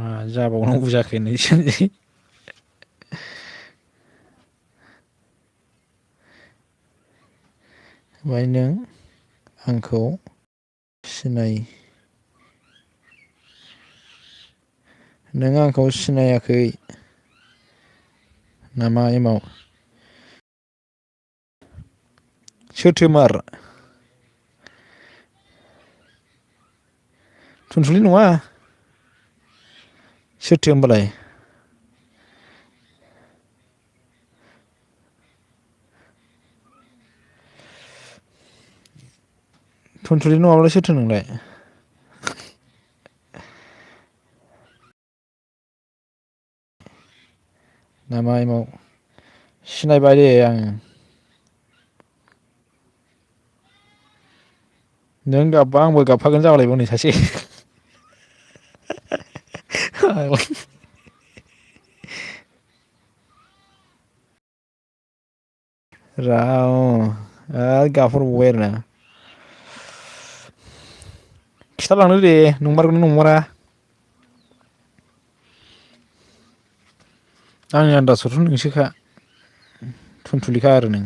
मा जाबावनांगौ जाखो नोंसोरनि ओमफ्राय नों आंखौ नों आंखौ सिनायाखै नामा एमाव सोरथोमार थुनथुलि नङा सोरथो होमबालाय थुनथुलि नङाबालाय सोरथो नोंलाय नामा एमाव सिनायबाय दे आङो नों गाबबा आंबो गाबफागोन जाबालायबाय हनै सासे आरो गाबहरबावबाय आरोना खिथालांदो दे नंमारगौना नंमारा आंनि आन्दासावथ' नोंसोखा थुनथुलिखा आरो नों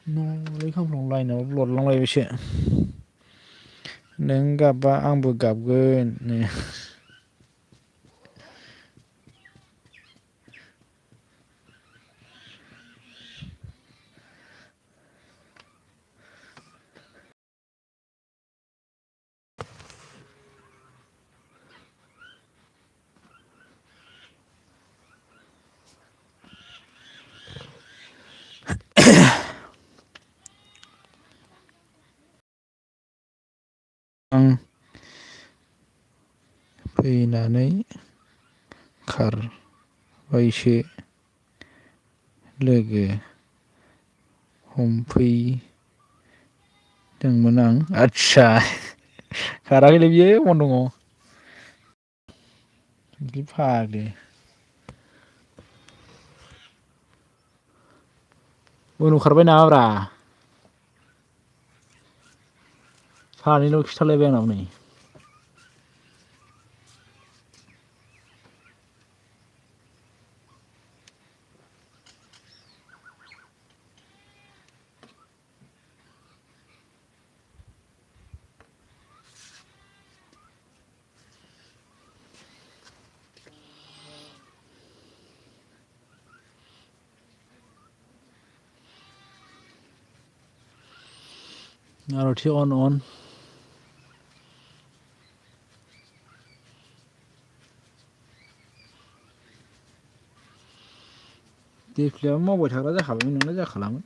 नलै खामफ्लाव लाइनाव लरलांलायबायसो नों गाबबा आंबो गाबगोन नो आं फैनानै खारबायसो लोगो हमफैदोंमोन आं आदसा खाराखैलै बियो अन दङ बिदि फाग्लि खारबाय नामाब्रा सानैल' खिथालायबाय आंनाव नै आरथि अन दिप्लायाबो मावबाय थाग्रा जाखाबायमोन नोंलाय जाखालामोन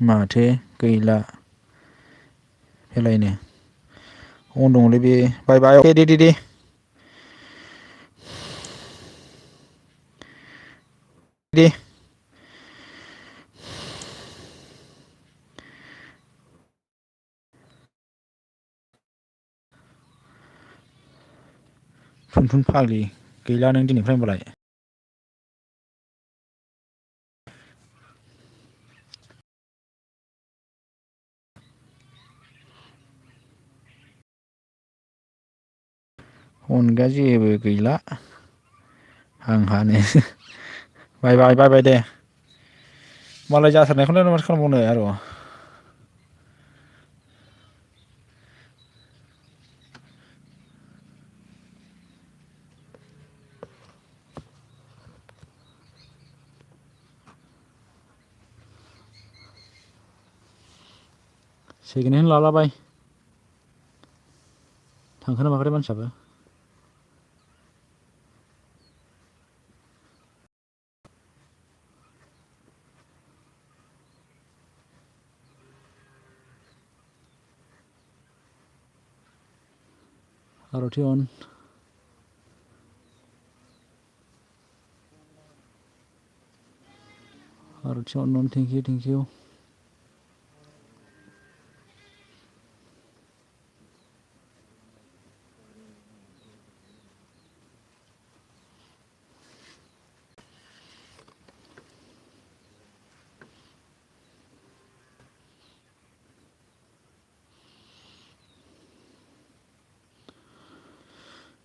माथो गैला बेलायनो अन दङलै बे बाय दे दे थुन फाग्लि गैला नों दिनैफ्राय होनबालाय अनगा जेबो गैला आंहानो बायबाय दे मालाय जाथारनायखौलाय माथो खालामबावनो आरो सेकेन्ड हेन्ड लालाबाय थांखोना माखोथाय मानसियाबो ROT on. ROT on. Thank you.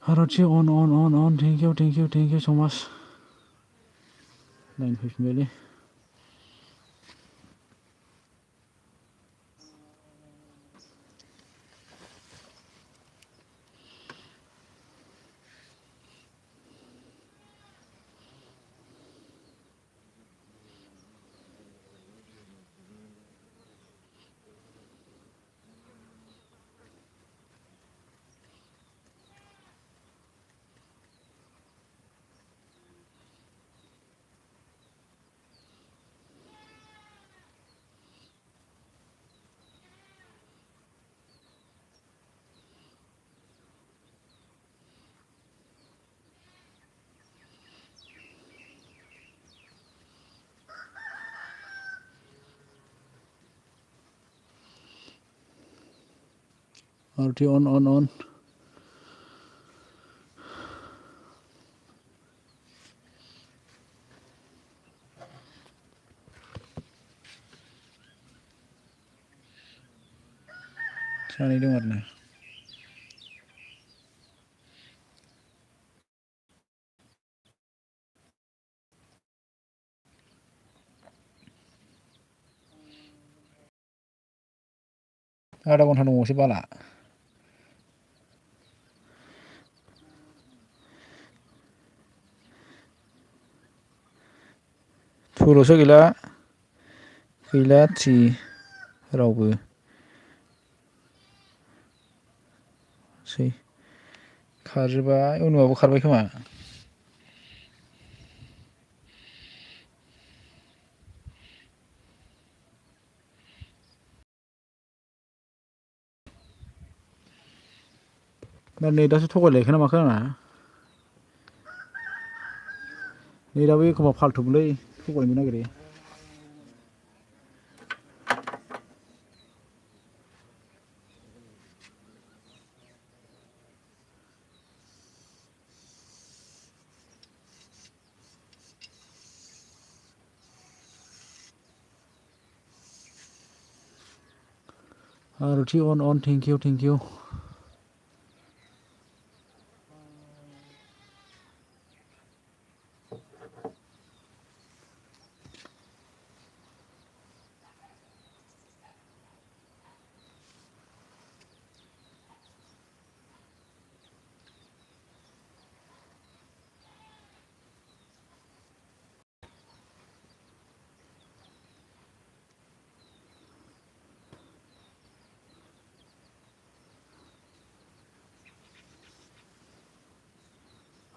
ROT on. Thank you so much. 9 really. ROT on. Sani dong warna. Ada kon hanu si bala. Fuloso gila 3 रावबो सै खारजोब्बाय उनावबो खारबाय खोमा दा नेटआसो थगायलायखो ना माखो आंना नेटआबो एखमबा फाल्थुलै थगायनो नागिरो ROT on thank you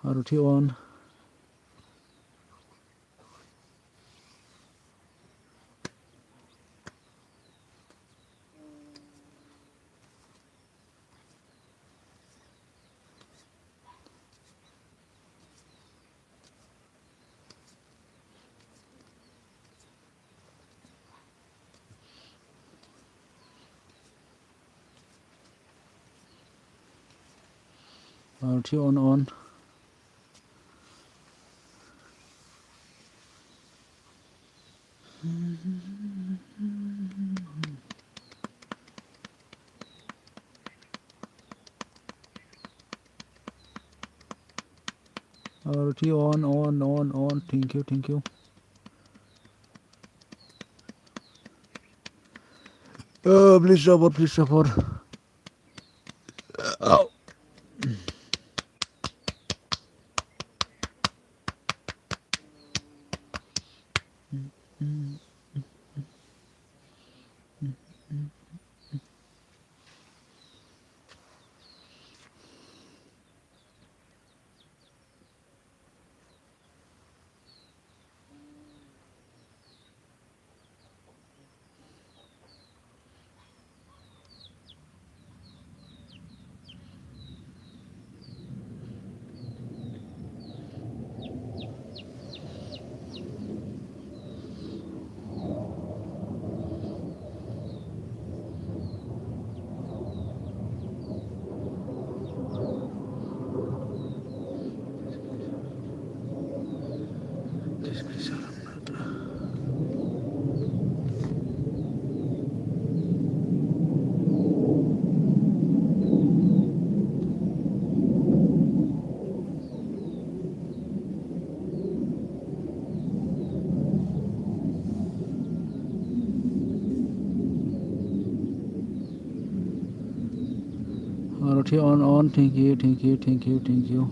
ROT on ROT on ROT on thank you please support oh. ROT on. Thank you.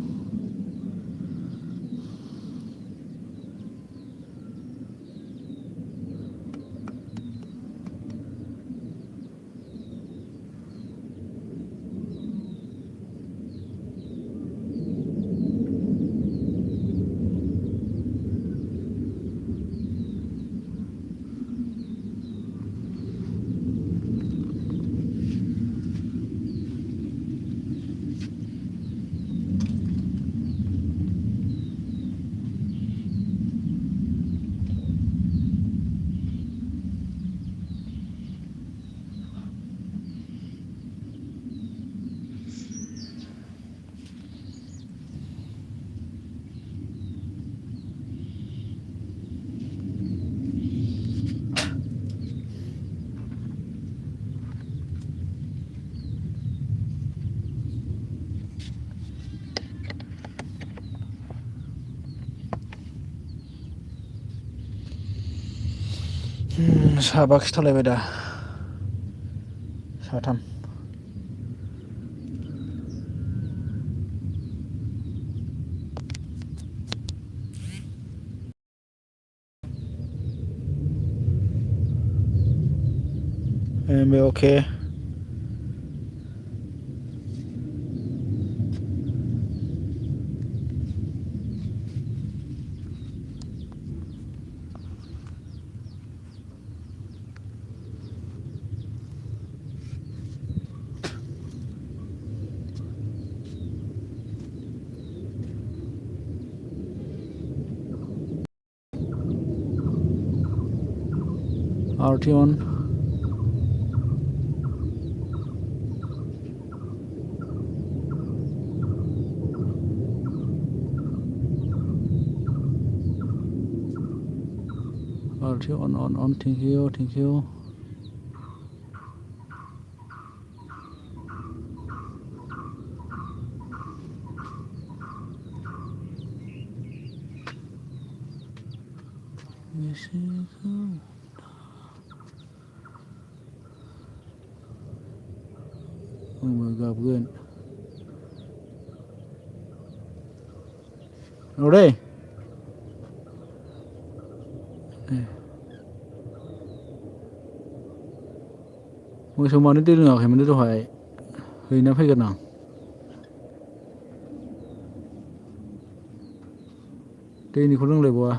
साबा खिथालायबाय दा साथाम बे अके RT on RT on thank you गाबगोन औ मोसौ मानो दै लोङाखैमोन दहाय हैना फैगोन आं दैनिखौ लोंलायबावा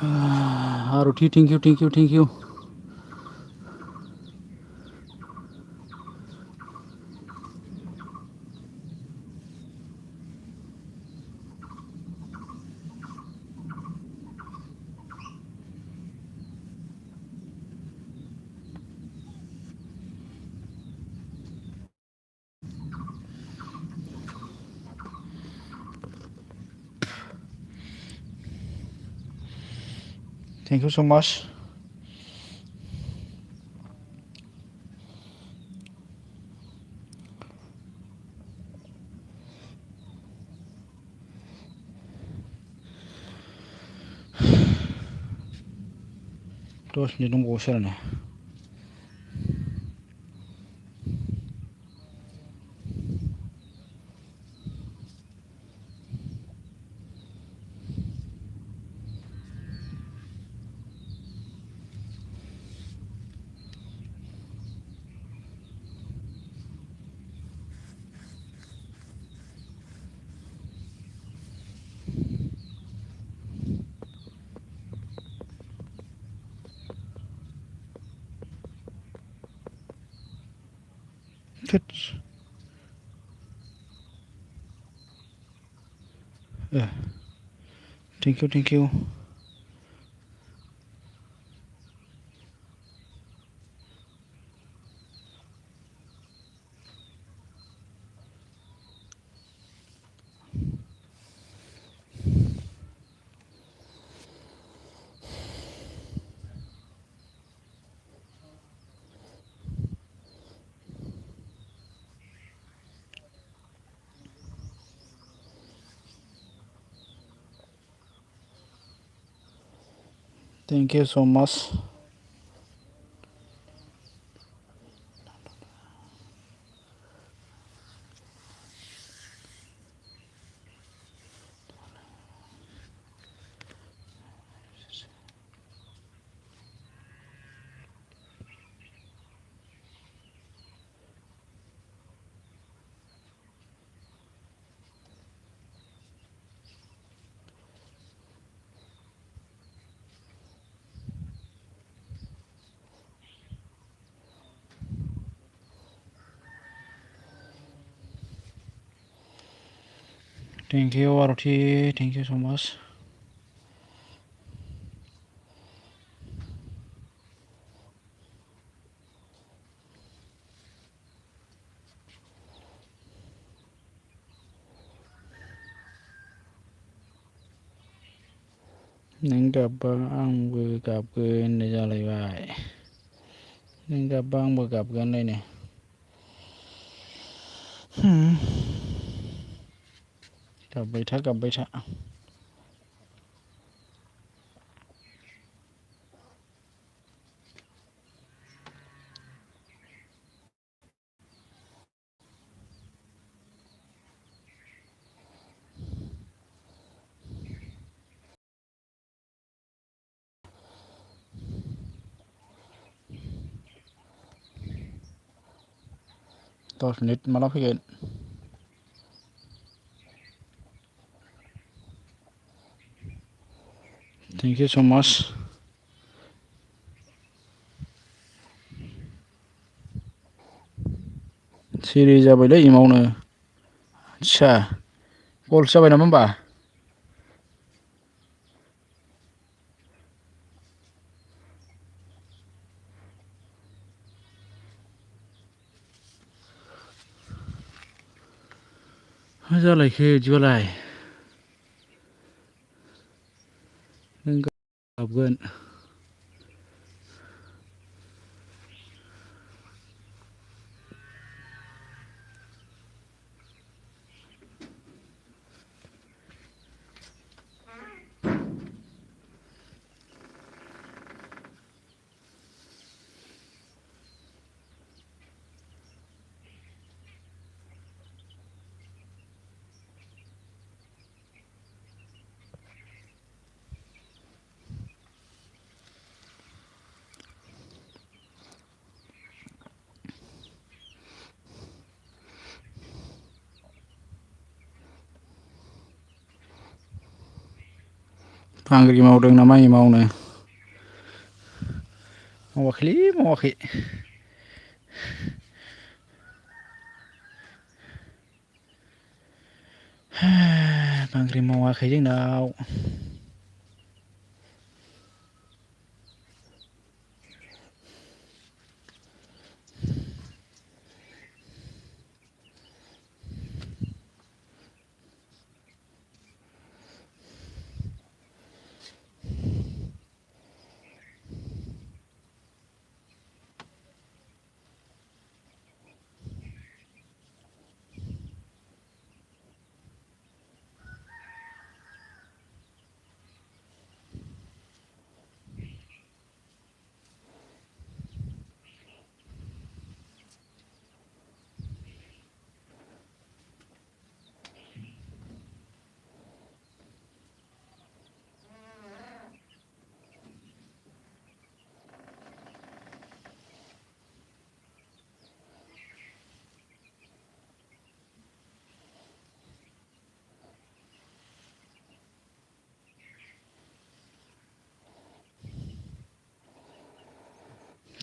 Aruti, thank you, thank you, thank you. Thank you so much. Terus ni nunggu usaha ni. Tut. Thank you, thank you. Thank you so much. Thank you, Aruti. Thank you so much. Neng gabba आंबो गाबगोन होननाय जालायबाय. नों गाबबा आंबो गाबगोन लायनो. गाबबाय था, गाबबाय था. दस मिनिट माला फैगोन? Thank you so much. सिरि जाबायलै इमावनो. आदसा गलसो जाबाय नामा होमबा? मा जालायखो इदिबालाय? नों गाबगोन. बांग्रि मावदों ना माइ मावनो मावाखैलै मावाखै बांग्रि मावाखै जोंनाव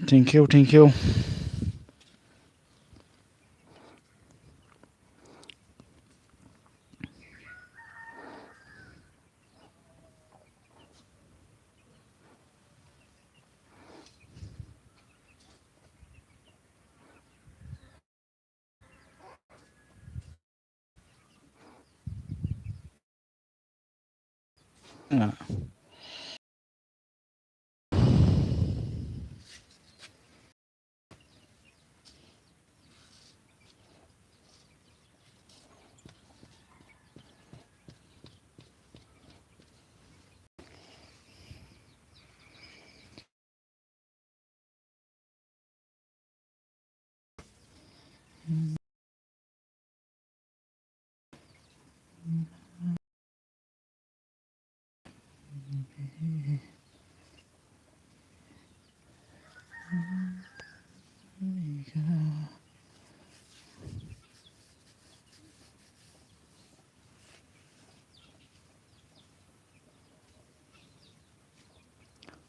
thank you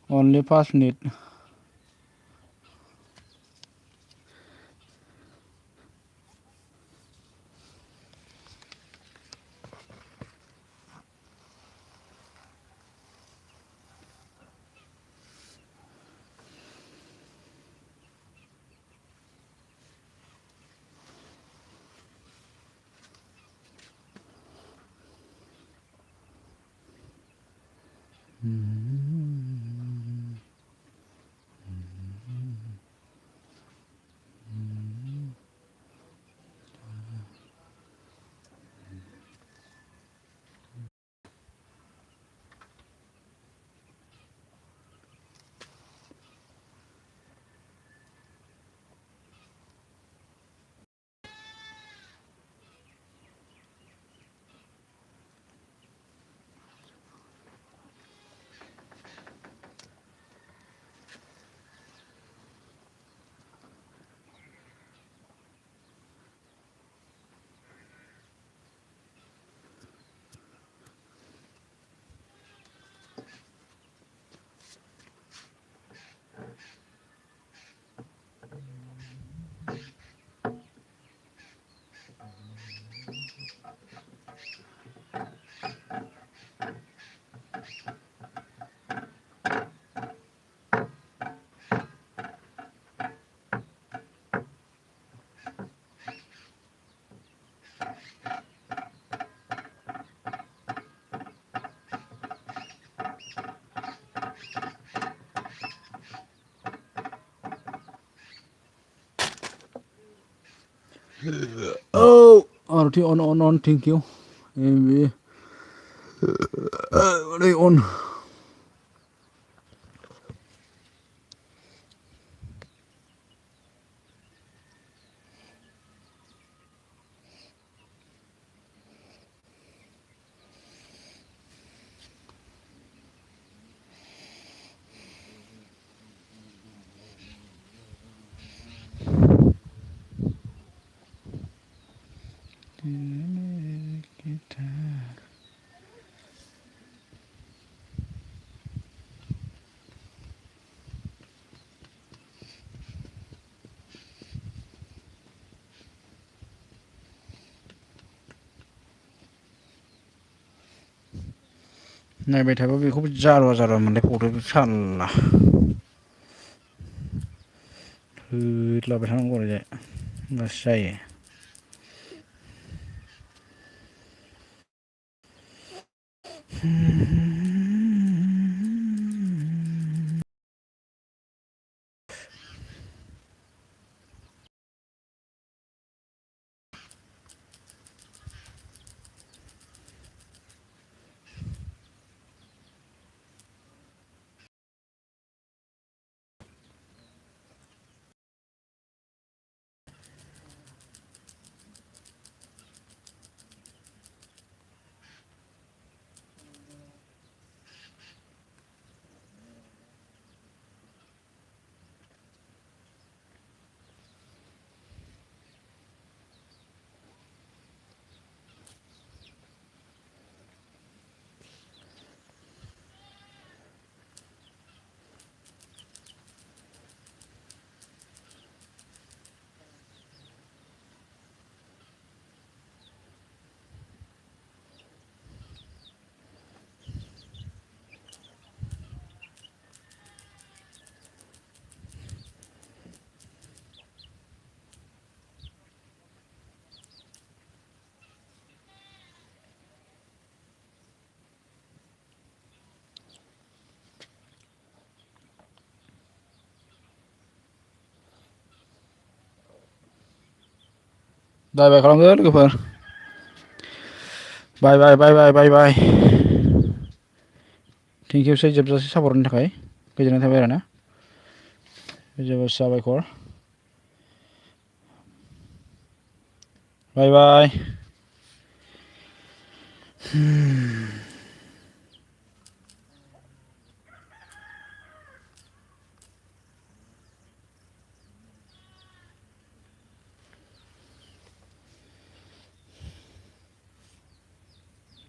only 5 minutes oh RT on thank you maybe on नायबाय थाबा बेखौबो जारुवा जारुवा मोनलायबावदो साल्ला होदलाबाय थानांगौ ओरैजाय होमबासो जायो। बाय बाय खालामदो लोगोफोर बाय बाय बाय बाय बाय बाय थेंकिउसै जोबजासे सापरटनि थाखाय गोजोननाय थाबाय आरोना जोबोद साबायखर बाय बाय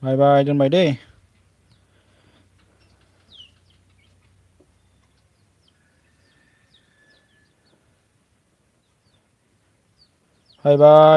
बाय बाय दोनबाय दै बाय बाय